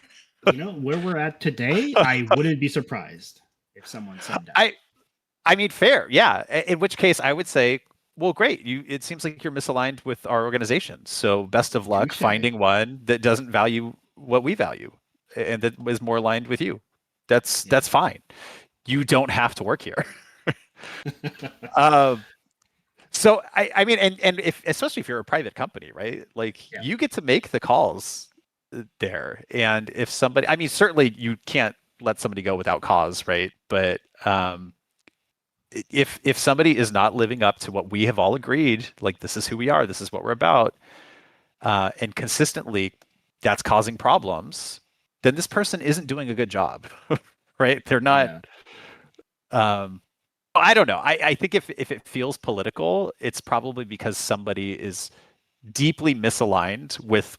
Where we're at today, I wouldn't be surprised if someone said that. I I mean, fair, yeah. In which case, I would say, well, great. It seems like you're misaligned with our organization. So, best of luck Touche. finding one that doesn't value what we value and that is more aligned with you. Yeah. That's fine. You don't have to work here. Um, so, I mean, and if especially if you're a private company, right? Like Yeah. you get to make the calls there, and if somebody, I mean, certainly you can't let somebody go without cause, right? But if somebody is not living up to what we have all agreed, like this is who we are, this is what we're about, and consistently that's causing problems, then this person isn't doing a good job, right? They're not. Yeah. Um, I don't know. I think if it feels political, it's probably because somebody is deeply misaligned with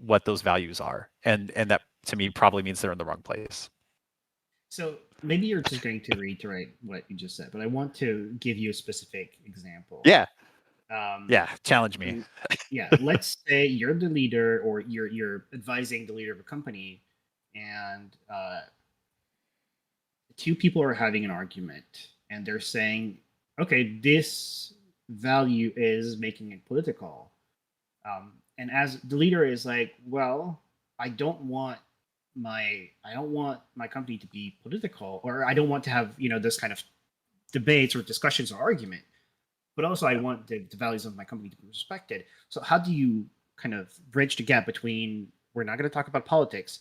what those values are, and that to me probably means they're in the wrong place. So maybe you're just going to reiterate what you just said, but I want to give you a specific example. Yeah, Um, yeah, challenge me. yeah, let's say you're the leader, or you're advising the leader of a company, and two people are having an argument, and they're saying, "Okay, this value is making it political." And as the leader is like, "Well, I don't want my company to be political, or I don't want to have this kind of debates or discussions or argument, but also I want the values of my company to be respected." So how do you kind of bridge the gap between, we're not going to talk about politics,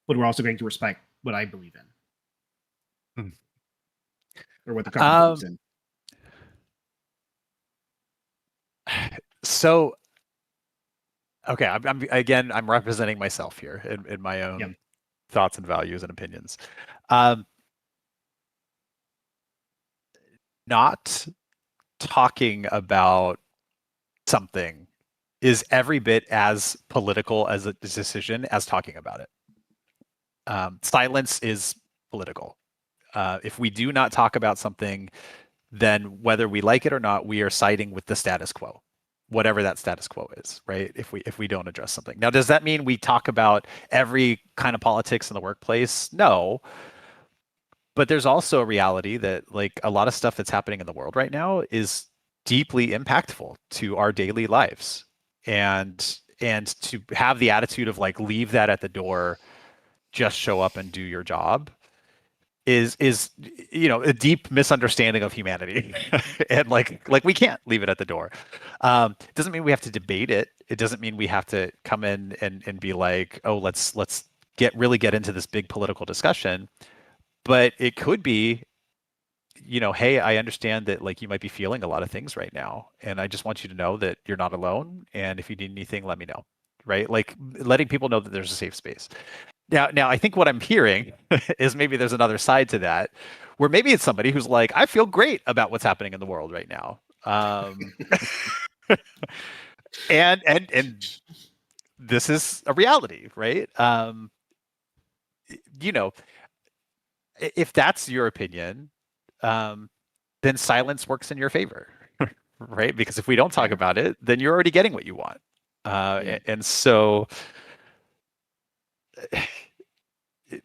but we're also going to respect what I believe in, Hmm. or what the company believes in? So, okay, I'm representing myself here in my Yep. own thoughts and values and opinions. Um, Not talking about something is every bit as political as a decision as talking about it. Silence is political. If we do not talk about something, then whether we like it or not, we are siding with the status quo, whatever that status quo is, right? If we don't address something. Now, does that mean we talk about every kind of politics in the workplace? No. But there's also a reality that like a lot of stuff that's happening in the world right now is deeply impactful to our daily lives. And to have the attitude of like leave that at the door, just show up and do your job is a deep misunderstanding of humanity. And like we can't leave it at the door. It doesn't mean we have to debate it. It doesn't mean we have to come in and be like, oh, let's get into this big political discussion. But it could be, hey, I understand that like you might be feeling a lot of things right now, and I just want you to know that you're not alone, and if you need anything, let me know. Right? Like letting people know that there's a safe space. Now, I think what I'm hearing is maybe there's another side to that, where maybe it's somebody who's like, I feel great about what's happening in the world right now, and this is a reality, right? You know, if that's your opinion, um, then silence works in your favor, right? Because if we don't talk Fair. about it, then you're already getting what you want, Yeah. and so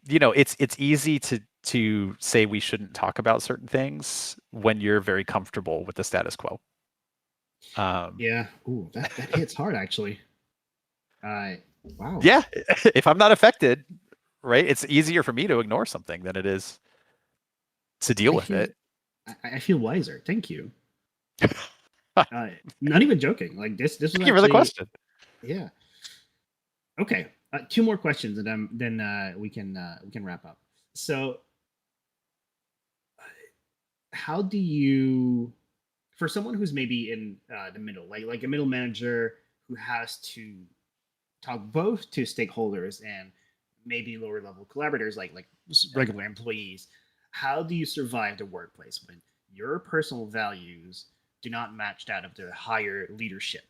it's easy to say we shouldn't talk about certain things when you're very comfortable with the status quo. Um, Yeah. Ooh, that hits hard actually. Uh, wow. yeah, if I'm not affected, right, it's easier for me to ignore something than it is to deal I with feel it. I feel wiser. Thank you. Thank Not even joking. Like this was you for the actually, question. yeah. Okay. Two more questions, and then we can wrap up. So, how do you, for someone who's maybe in the middle, like a middle manager who has to talk both to stakeholders and maybe lower level collaborators, like regular employees, how do you survive the workplace when your personal values do not match that of the higher leadership?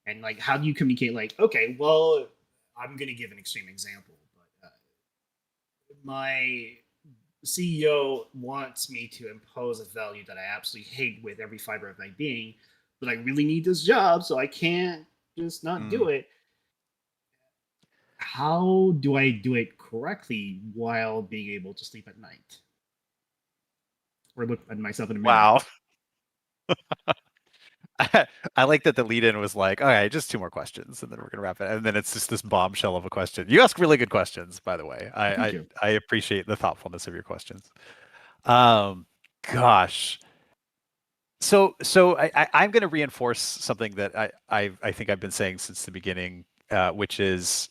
And like, how do you communicate? Like, okay, well, I'm going to give an extreme example, but my CEO wants me to impose a value that I absolutely hate with every fiber of my being, but I really need this job, so I can't just not do Mm, it. How do I do it correctly while being able to sleep at night or look at myself in the mirror? wow. I like that the lead in was like, all right, just two more questions, and then we're gonna wrap it. And then it's just this bombshell of a question. You ask really good questions, by the way. I Thank I, you. I appreciate the thoughtfulness of your questions. Um, Gosh. I'm going to reinforce something that I think I've been saying since the beginning, which is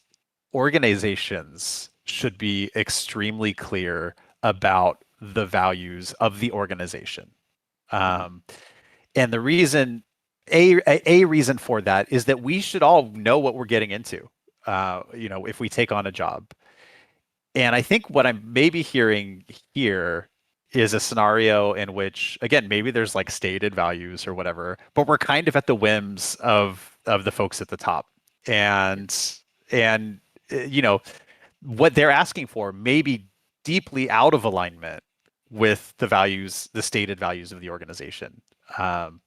organizations should be extremely clear about the values of the organization. Mhm. Um, and the reason, a reason for that is that we should all know what we're getting into. If we take on a job. And I think what I'm maybe hearing here is a scenario in which, again, maybe there's like stated values or whatever, but we're kind of at the whims of the folks at the top. Yeah. And And what they're asking for may be deeply out of alignment with the values, the stated values of the organization. Um,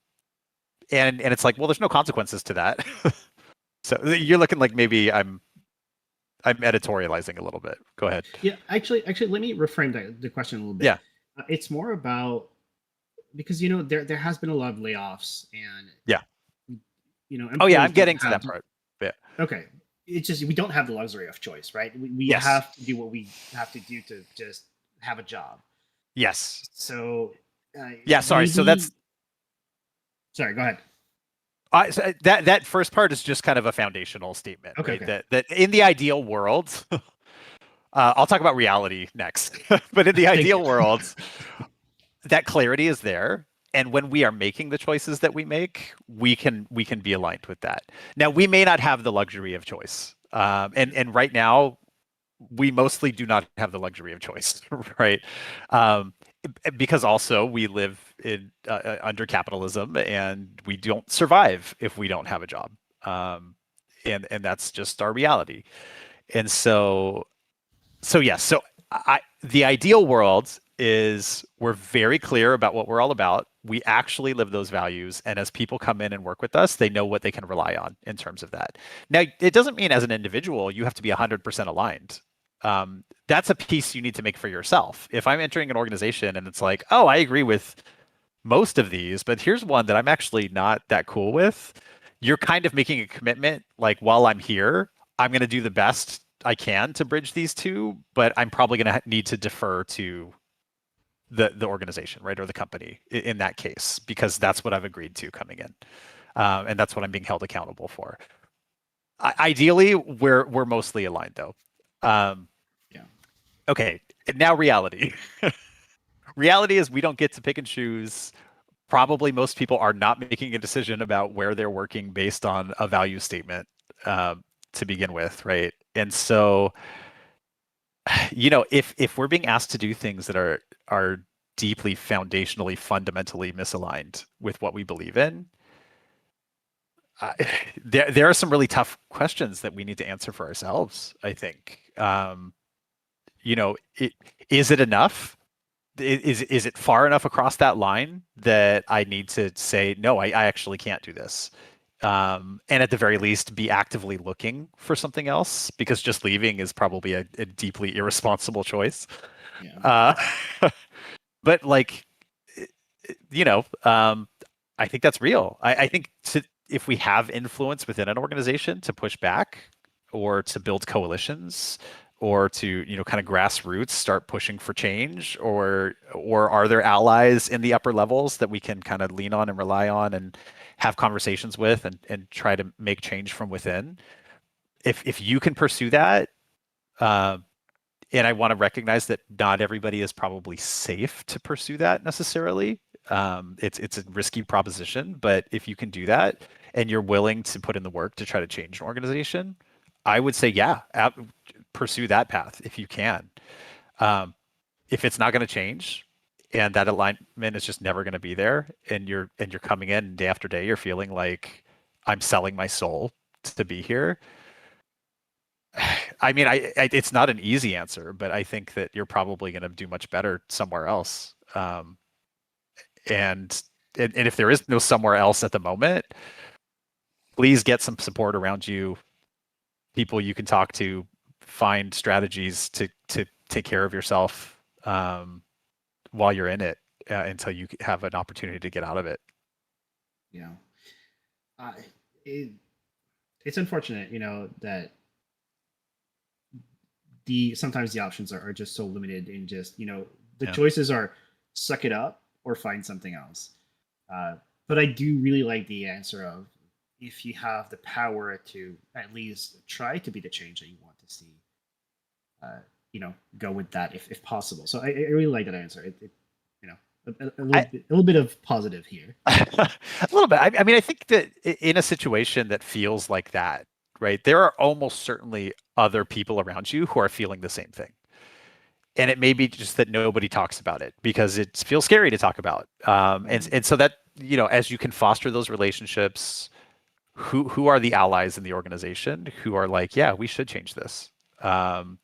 and it's like, well, there's no consequences to that. So you're looking like maybe I'm editorializing a little bit. Go ahead. Yeah, actually, let me reframe the question a little bit. Yeah. It's more about, because there has been a lot of layoffs, and Yeah. Oh yeah, I'm employees don't getting to have that part. Yeah. okay. It's just we don't have the luxury of choice, right? We Yes. have to do what we have to do to just have a job. Yes. So Yeah. Sorry. So maybe, that's sorry. Go ahead. so that first part is just kind of a foundational statement, Okay, right? okay. That in the ideal world, I'll talk about reality next. But in the Thank you. ideal world, that clarity is there. And when we are making the choices that we make, we can be aligned with that. Now, we may not have the luxury of choice. And right now, we mostly do not have the luxury of choice, right? Um, because also we live in under capitalism, and we don't survive if we don't have a job. And that's just our reality. And so yes, so the ideal world is we're very clear about what we're all about. We actually live those values, and as people come in and work with us, they know what they can rely on in terms of that. Now, it doesn't mean as an individual you have to be 100% aligned. That's a piece you need to make for yourself. If I'm entering an organization and it's like, oh, I agree with most of these, but here's one that I'm actually not that cool with, you're kind of making a commitment, like, while I'm here, I'm going to do the best I can to bridge these two, but I'm probably going to need to defer to the organization, right, or the company in that case, because that's what I've agreed to coming in, and that's what I'm being held accountable for. Ideally, we're mostly aligned, though. Um, Yeah. okay, now reality. Reality is we don't get to pick and choose. Probably most people are not making a decision about where they're working based on a value statement, to begin with, right? And so, if we're being asked to do things that are deeply foundationally, fundamentally misaligned with what we believe in, uh, there are some really tough questions that we need to answer for ourselves, I think. Is it enough? Is it far enough across that line that I need to say, no, I actually can't do this? And at the very least, be actively looking for something else, because just leaving is probably a deeply irresponsible choice. Yeah. Uh, but like, I think that's real. I think if we have influence within an organization to push back, or to build coalitions, or to kind of grassroots start pushing for change, or are there allies in the upper levels that we can kind of lean on and rely on and have conversations with, and try to make change from within? If you can pursue that, uh, and I want to recognize that not everybody is probably safe to pursue that necessarily. It's a risky proposition, but if you can do that and you're willing to put in the work to try to change an organization, I would say, yeah, pursue that path if you can. Um, if it's not going to change, and that alignment is just never going to be there, and you're coming in day after day, you're feeling like, I'm selling my soul to be here. I mean, it's not an easy answer, but I think that you're probably going to do much better somewhere else. And and if there is no somewhere else at the moment, please get some support around you, people you can talk to, find strategies to take care of yourself, while you're in it, until you have an opportunity to get out of it. Yeah. Uh, it, it's unfortunate, that sometimes the options are just so limited, and just the Yeah. choices are suck it up or find something else. But I do really like the answer of, if you have the power to at least try to be the change that you want to see, uh, go with that if possible. So I really like that answer. I, A little bit of positive here. a little bit. I mean, I think that in a situation that feels like that, right, there are almost certainly other people around you who are feeling the same thing. And it may be just that nobody talks about it because it feels scary to talk about. And so that, as you can foster those relationships, who are the allies in the organization who are like, yeah, we should change this.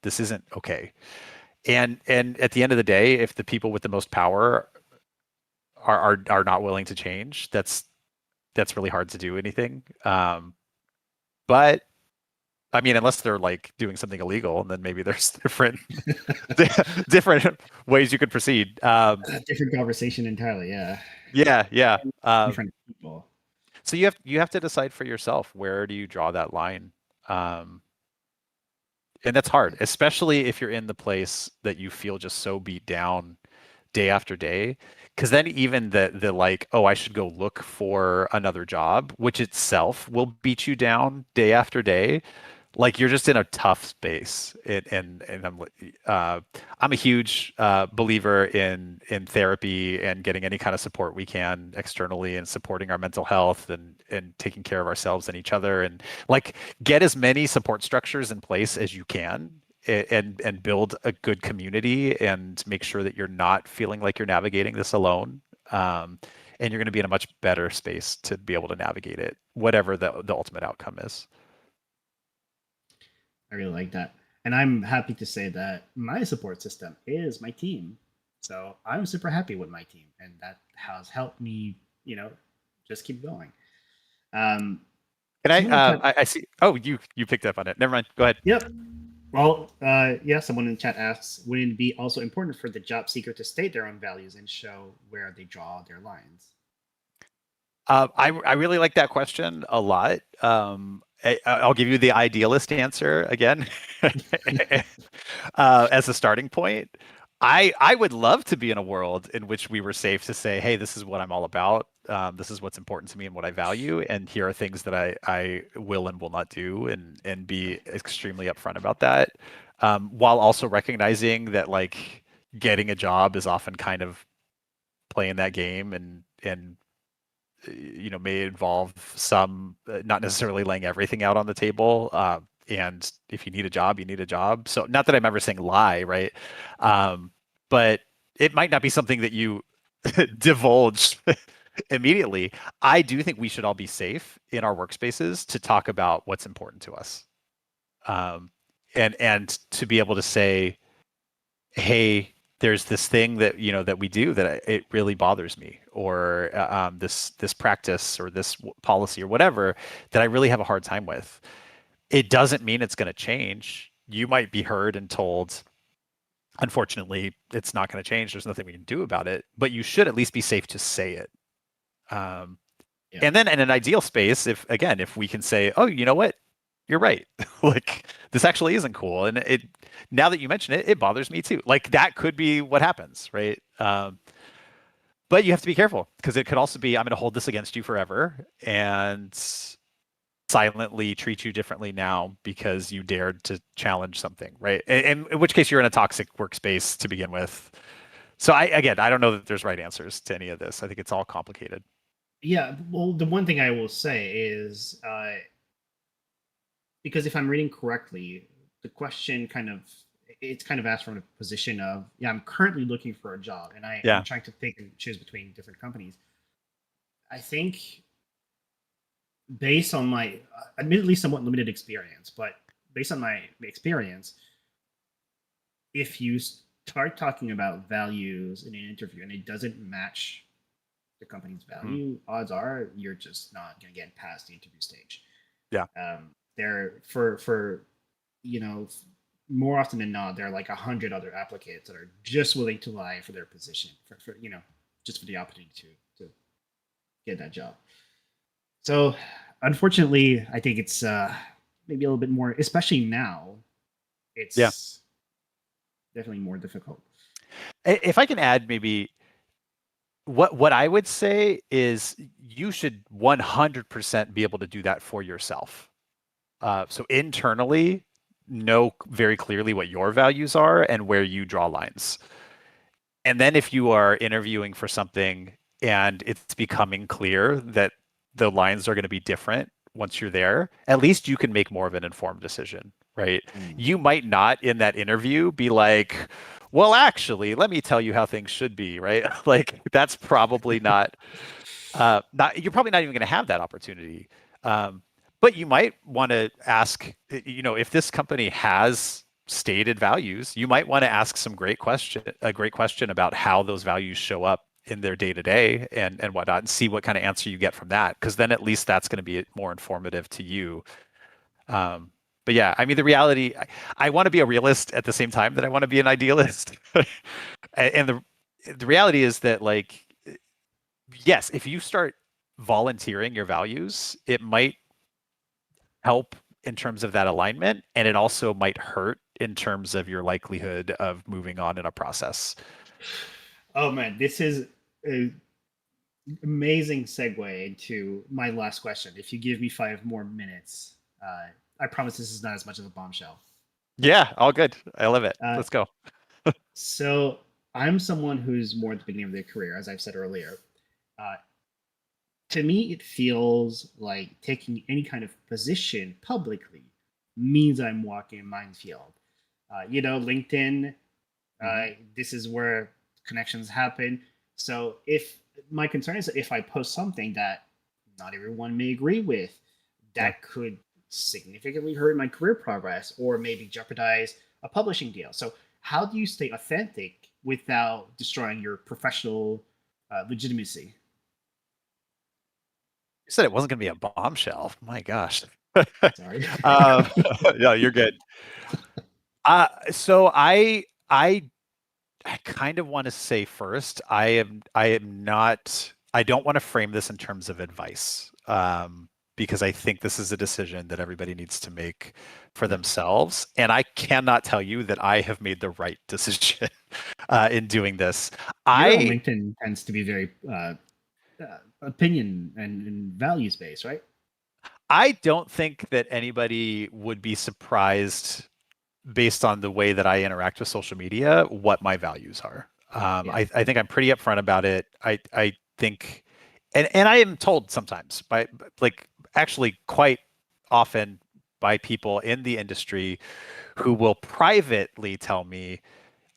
This isn't okay. And at the end of the day, if the people with the most power are not willing to change, that's really hard to do anything. But I mean, unless they're like doing something illegal, and then maybe there's different ways you could proceed. Different conversation entirely. Yeah, Yeah, yeah. different people. So you have to decide for yourself, where do you draw that line? Um, and that's hard, especially if you're in the place that you feel just so beat down day after day. Because then even the like, oh, I should go look for another job, which itself will beat you down day after day. Like you're just in a tough space. And I'm a huge believer in therapy and getting any kind of support we can externally, and supporting our mental health, and taking care of ourselves and each other, and like get as many support structures in place as you can, and build a good community, and make sure that you're not feeling like you're navigating this alone. Um, and you're going to be in a much better space to be able to navigate it, whatever the ultimate outcome is. I really like that. And I'm happy to say that my support system is my team. So I'm super happy with my team, and that has helped me, just keep going. Um, Can I? Someone in the chat, I see. Oh, you picked up on it. Never mind. Go ahead. yep. Well, yeah, someone in the chat asks, wouldn't it be also important for the job seeker to state their own values and show where they draw their lines? I really like that question a lot. I'll give you the idealist answer again as a starting point. I would love to be in a world in which we were safe to say, hey, this is what I'm all about. This is what's important to me and what I value, and here are things that I will and will not do, and be extremely upfront about that, while also recognizing that like getting a job is often kind of playing that game, and may involve some, not necessarily laying everything out on the table. And if you need a job, you need a job. So not that I'm ever saying lie, right? But it might not be something that you divulge immediately. I do think we should all be safe in our workspaces to talk about what's important to us. And to be able to say, hey, there's this thing that that we do that it really bothers me, or this practice, or this policy, or whatever, that I really have a hard time with. It doesn't mean it's going to change. You might be heard and told, unfortunately, it's not going to change. There's nothing we can do about it, but you should at least be safe to say it. Yeah. And then in an ideal space, if we can say, oh, you know what, you're right. Like this actually isn't cool. And now that you mention it, it bothers me too. Like that could be what happens, right? But you have to be careful, because it could also be, I'm going to hold this against you forever and silently treat you differently now because you dared to challenge something, right? And in which case you're in a toxic workspace to begin with. So I don't know that there's right answers to any of this. I think it's all complicated. Yeah. Well, the one thing I will say is, because if I'm reading correctly, the question it's kind of asked from a position of, yeah, I'm currently looking for a job, and Yeah. I'm trying to pick and choose between different companies. I think, based on my admittedly somewhat limited experience, but based on my experience, if you start talking about values in an interview and it doesn't match the company's value, odds are you're just not going to get past the interview stage. Yeah. There for you know more often than not, there are like 100 other applicants that are just willing to lie for their position, for just for the opportunity to get that job. So unfortunately, I think it's maybe a little bit more, especially now. It's Yeah. definitely more difficult. If I can add, maybe what I would say is you should 100% be able to do that for yourself. So internally, know very clearly what your values are and where you draw lines. And then if you are interviewing for something and it's becoming clear that the lines are going to be different once you're there, at least you can make more of an informed decision, right? You might not in that interview be like, well, actually, let me tell you how things should be, right? Like that's probably not you're probably not even going to have that opportunity. But you might want to ask, if this company has stated values, you might want to ask a great question about how those values show up in their day to day and whatnot, and see what kind of answer you get from that. Because then at least that's going to be more informative to you. Um, but yeah, I mean, the reality, I want to be a realist at the same time that I want to be an idealist. And the reality is that, like, yes, if you start volunteering your values, it might help in terms of that alignment, and it also might hurt in terms of your likelihood of moving on in a process. Oh man, this is an amazing segue into my last question. If you give me 5 more minutes, I promise this is not as much of a bombshell. Yeah, all good. I love it. Uh, Let's go. so I'm someone who's more at the beginning of their career, as I've said earlier. Uh, to me, it feels like taking any kind of position publicly means I'm walking a minefield. LinkedIn, this is where connections happen. So if my concern is that if I post something that not everyone may agree with, Yeah. that could significantly hurt my career progress or maybe jeopardize a publishing deal. So how do you stay authentic without destroying your professional legitimacy? You said it wasn't going to be a bombshell. My gosh. Sorry. um, yeah, you're good. So I kind of want to say first, I am not, I don't want to frame this in terms of advice, because I think this is a decision that everybody needs to make for Yeah. themselves. And I cannot tell you that I have made the right decision in doing this. Your own I LinkedIn tends to be very opinion and values based, right? I don't think that anybody would be surprised based on the way that I interact with social media, what my values are. Yeah. I think I'm pretty upfront about it. I think, and I am told sometimes by, like, actually quite often by people in the industry who will privately tell me,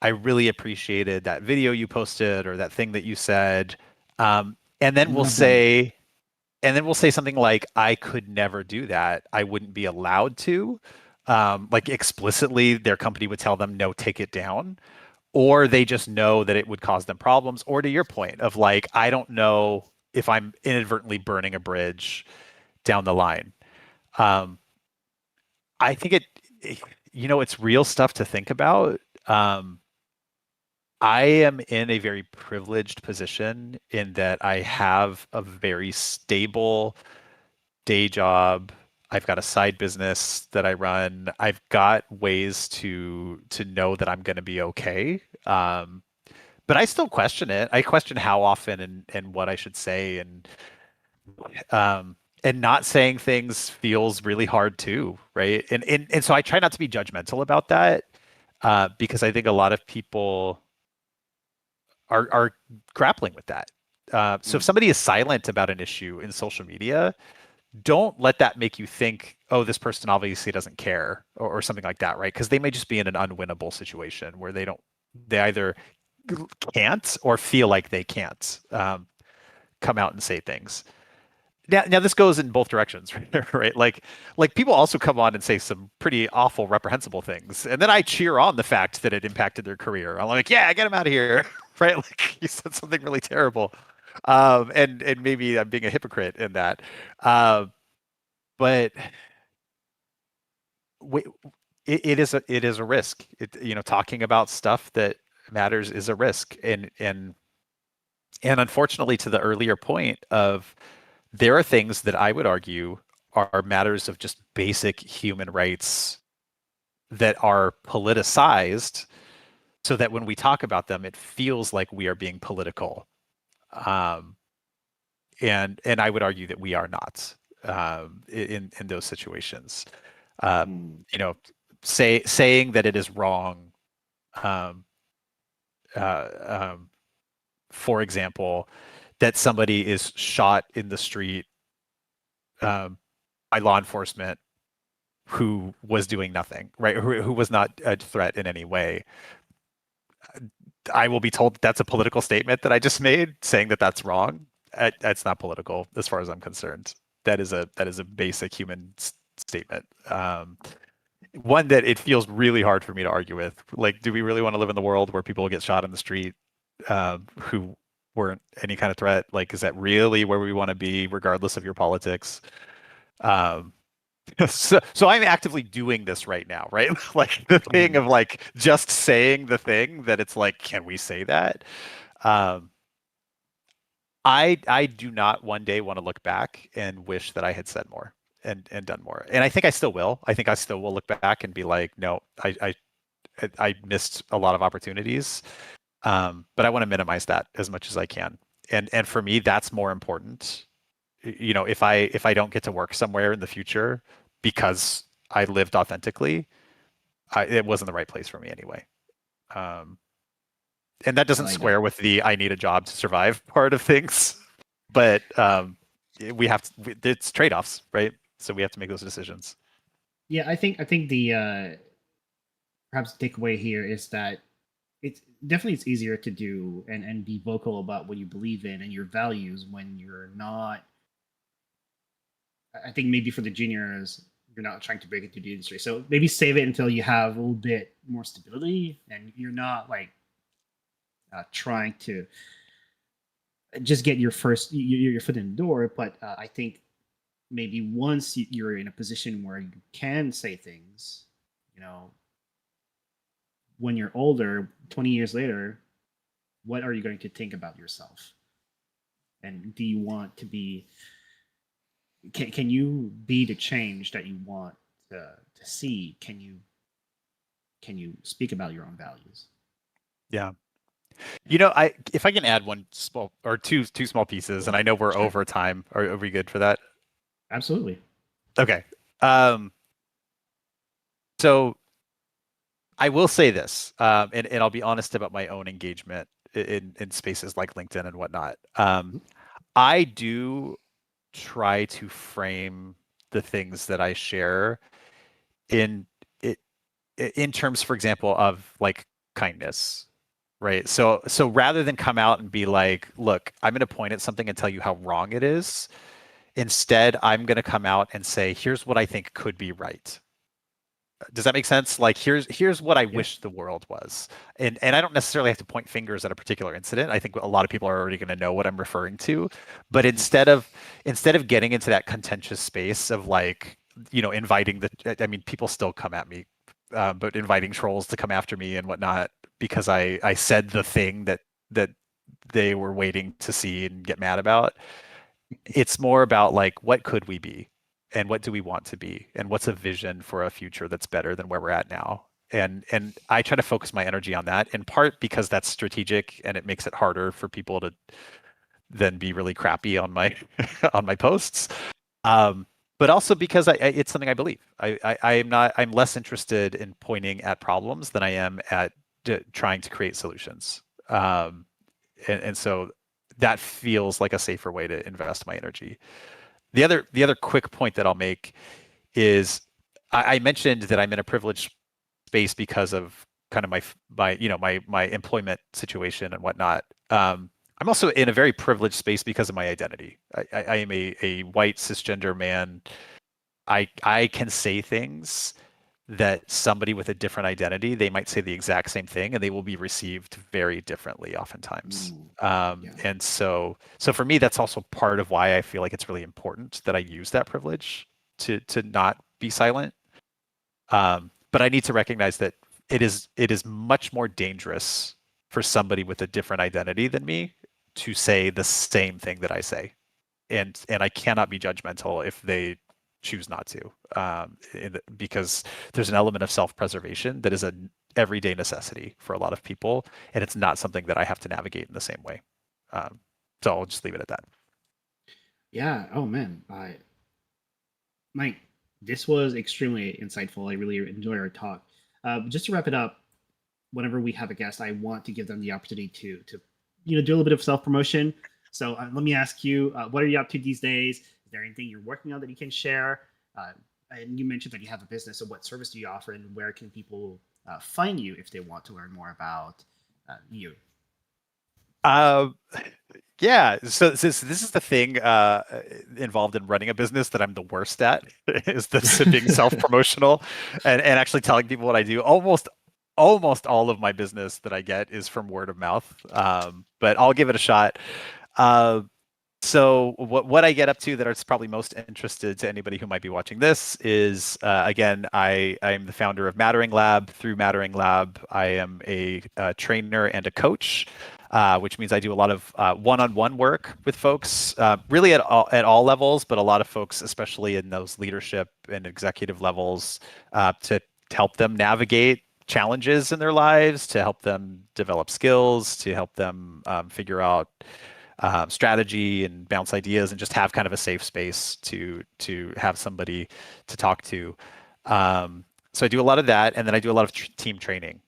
I really appreciated that video you posted or that thing that you said. Um, and then we'll I've done that. say, and then we'll say something like, I could never do that. I wouldn't be allowed to. Like, explicitly, their company would tell them, no, take it down. Or they just know that it would cause them problems. Or to your point of, like, I don't know if I'm inadvertently burning a bridge down the line. Um, I think it's real stuff to think about. I am in a very privileged position in that I have a very stable day job. I've got a side business that I run. I've got ways to know that I'm going to be okay. But I still question it. I question how often and what I should say, um, and not saying things feels really hard too, right? And so I try not to be judgmental about that, because I think a lot of people are grappling with that. So if Mm. somebody is silent about an issue in social media, don't let that make you think, oh, this person obviously doesn't care, or something like that, right? Because they may just be in an unwinnable situation where they either can't or feel like they can't come out and say things. Now this goes in both directions, right? Like people also come on and say some pretty awful, reprehensible things, and then I cheer on the fact that it impacted their career. I'm like, yeah, get him out of here, right? Like, you said something really terrible, and maybe I'm being a hypocrite in that, but we, it is a risk. Talking about stuff that matters is a risk, and unfortunately, to the earlier point of, there are things that I would argue are matters of just basic human rights that are politicized, so that when we talk about them, it feels like we are being political. Um, and I would argue that we are not, in those situations. Um, Mm. you know, saying that it is wrong. Um, uh, um, for example, that somebody is shot in the street, um, by law enforcement who was doing nothing, right? Who was not a threat in any way. I will be told that's a political statement that I just made, saying that that's wrong. That's not political as far as I'm concerned. that is a basic human statement. One that it feels really hard for me to argue with. Like, do we really want to live in the world where people get shot in the street who weren't any kind of threat? Like, is that really where we want to be, regardless of your politics? Um, so I'm actively doing this right now, right? Like the thing Mhm. of like just saying the thing that it's like, can we say that? Um, I do not one day want to look back and wish that I had said more and done more. And I think I still will. I think I still will look back and be like, no, I missed a lot of opportunities. But I want to minimize that as much as I can. And for me, that's more important. You know, if I don't get to work somewhere in the future because I lived authentically, it wasn't the right place for me anyway. Um, and that I doesn't like that. square with the I need a job to survive part of things, but we have to, it's trade-offs, right? So we have to make those decisions. Yeah, I think the perhaps the takeaway here is that it's definitely it's easier to do and be vocal about what you believe in and your values when you're not. I think maybe for the juniors, you're not trying to break into the industry. So maybe save it until you have a little bit more stability and you're not like trying to just get your first your foot in the door. But I think maybe once you're in a position where you can say things, you know, when you're older, 20 years later, what are you going to think about yourself? And do you want to be, can you be the change that you want to see? Can you speak about your own values? Yeah. Yeah, You know, if I can add one small or two small pieces, and I know we're sure. over time. Are we good for that? Absolutely. Okay. Um, so I will say this, and I'll be honest about my own engagement in spaces like LinkedIn and whatnot. I do try to frame the things that I share in it in terms, for example, of like kindness, right? So rather than come out and be like, look, I'm going to point at something and tell you how wrong it is, instead, I'm going to come out and say, here's what I think could be right. Does that make sense? Like here's what I Yeah. wish the world was. And I don't necessarily have to point fingers at a particular incident. I think a lot of people are already going to know what I'm referring to. But Mhm. instead of getting into that contentious space of like, you know, inviting I mean, people still come at me, but inviting trolls to come after me and whatnot because I said the thing that they were waiting to see and get mad about. It's more about like what could we be and what do we want to be and what's a vision for a future that's better than where we're at now. And I try to focus my energy on that in part because that's strategic and it makes it harder for people to then be really crappy on my on my posts. Um, but also because it's something I believe. I'm less interested in pointing at problems than I am at trying to create solutions. And so that feels like a safer way to invest my energy. The other quick point that I'll make is I mentioned that I'm in a privileged space because of kind of my employment situation and whatnot. I'm also in a very privileged space because of my identity. I am a white cisgender man. I can say things that somebody with a different identity, they might say the exact same thing and they will be received very differently oftentimes. Ooh, yeah. And so for me, that's also part of why I feel like it's really important that I use that privilege to not be silent. But I need to recognize that it is much more dangerous for somebody with a different identity than me to say the same thing that I say, and I cannot be judgmental if they choose not to, because there's an element of self-preservation that is an everyday necessity for a lot of people, and it's not something that I have to navigate in the same way. Um, so I'll just leave it at that. Yeah. Oh man, Mike, this was extremely insightful. I really enjoyed our talk. Just to wrap it up, whenever we have a guest, I want to give them the opportunity to do a little bit of self promotion. So let me ask you, what are you up to these days? Is there anything you're working on that you can share? Uh, and you mentioned that you have a business. So what service do you offer, and where can people find you if they want to learn more about you? Uh, Yeah, so this is the thing involved in running a business that I'm the worst at is this being self-promotional and actually telling people what I do. Almost all of my business that I get is from word of mouth, but I'll give it a shot. Uh, so what I get up to that is probably most interested to anybody who might be watching this is again I'm the founder of Mattering Lab. Through Mattering Lab, I am a trainer and a coach, which means I do a lot of one-on-one work with folks, really at all levels, but a lot of folks, especially in those leadership and executive levels, to help them navigate challenges in their lives, to help them develop skills, to help them figure out strategy and bounce ideas, and just have kind of a safe space to have somebody to talk to. So I do a lot of that, and then I do a lot of team training.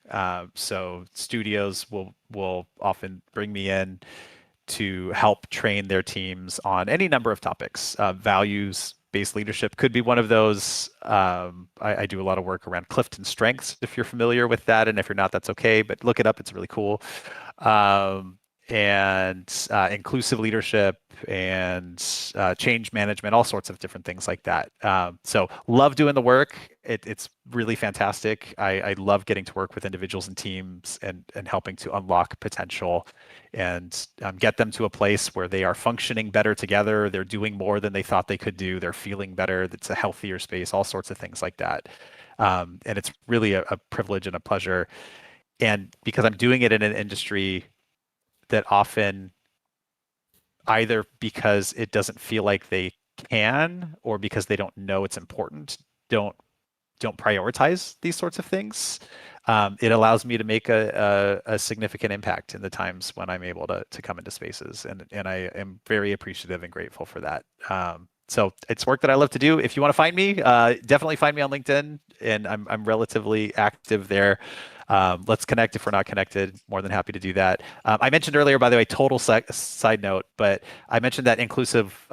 So studios will often bring me in to help train their teams on any number of topics. Values-based leadership could be one of those. I do a lot of work around Clifton Strengths, if you're familiar with that, and if you're not, that's okay. But look it up; it's really cool. And inclusive leadership and change management, all sorts of different things like that. So love doing the work. It's really fantastic. I love getting to work with individuals and teams and helping to unlock potential and get them to a place where they are functioning better together. They're doing more than they thought they could do. They're feeling better. It's a healthier space, all sorts of things like that. And it's really a privilege and a pleasure. And because I'm doing it in an industry that often, either because it doesn't feel like they can or because they don't know it's important, don't prioritize these sorts of things. It allows me to make a significant impact in the times when I'm able to come into spaces, and I am very appreciative and grateful for that. So it's work that I love to do. If you want to find me, definitely find me on LinkedIn, and I'm relatively active there. Let's connect if we're not connected. More than happy to do that. I mentioned earlier, by the way, total side note, but I mentioned that inclusive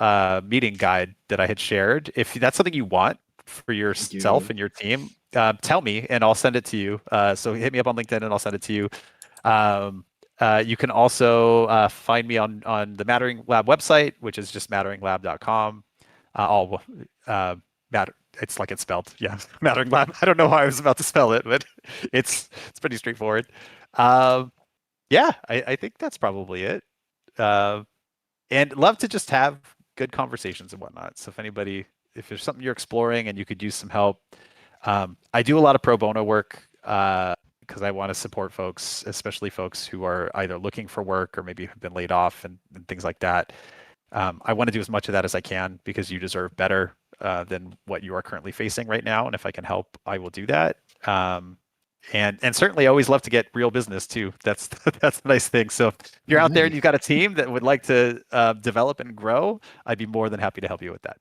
meeting guide that I had shared. If that's something you want for yourself and your team, tell me and I'll send it to you. So hit me up on LinkedIn and I'll send it to you. You can also find me on the Mattering Lab website, which is just matteringlab.com. All matter. It's like it's spelled. Yeah, Mattering Lab. I don't know how I was about to spell it, but it's pretty straightforward. Yeah, I think that's probably it. And love to just have good conversations and whatnot. So if there's something you're exploring and you could use some help, I do a lot of pro bono work because I want to support folks, especially folks who are either looking for work or maybe have been laid off and things like that. I want to do as much of that as I can because you deserve better than what you are currently facing right now. And if I can help, I will do that. And certainly I always love to get real business too. That's the nice thing. So if you're out there and you've got a team that would like to develop and grow, I'd be more than happy to help you with that.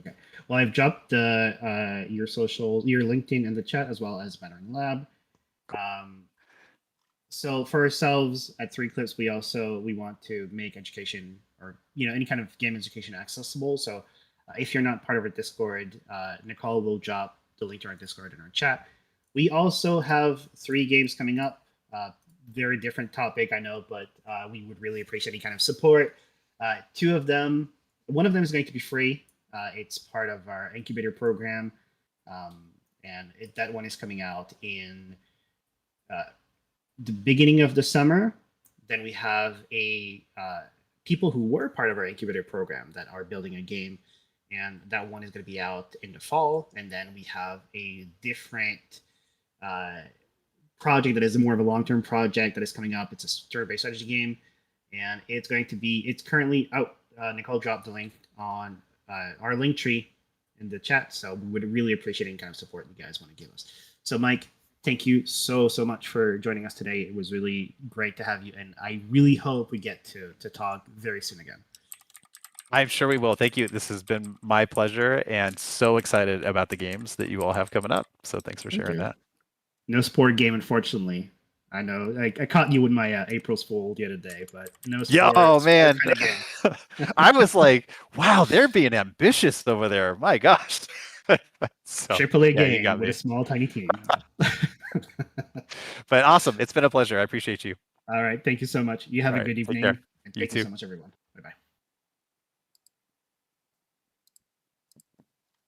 Okay. Well, I've dropped your socials, your LinkedIn in the chat, as well as Mattering Lab. So for ourselves at Three Clips, we want to make education, or any kind of game education, accessible. So if you're not part of our Discord, Nicole will drop the link to our Discord in our chat. We also have 3 games coming up. Very different topic, I know, but we would really appreciate any kind of support. 2 of them, one of them is going to be free. It's part of our incubator program, and that one is coming out in the beginning of the summer. Then we have people who were part of our incubator program that are building a game, and that one is going to be out in the fall. And then we have a different project that is more of a long-term project that is coming up. It's a turn-based strategy game, and it's currently out. Nicole dropped the link on our link tree in the chat, so we would really appreciate any kind of support you guys want to give us. So Mike, thank you so much for joining us today. It was really great to have you, and I really hope we get to talk very soon again. I'm sure we will. Thank you. This has been my pleasure, and so excited about the games that you all have coming up. So thanks for sharing that. No sport game, unfortunately. I know. I caught you with my April's Fool the other day, but no sport. Yeah, oh man, kind of I was like, wow, they're being ambitious over there. My gosh. So, AAA game with a small, tiny team. But awesome. It's been a pleasure. I appreciate you. All right. Thank you so much. You have All a right, good take evening. care. And You thank you too. so much, everyone.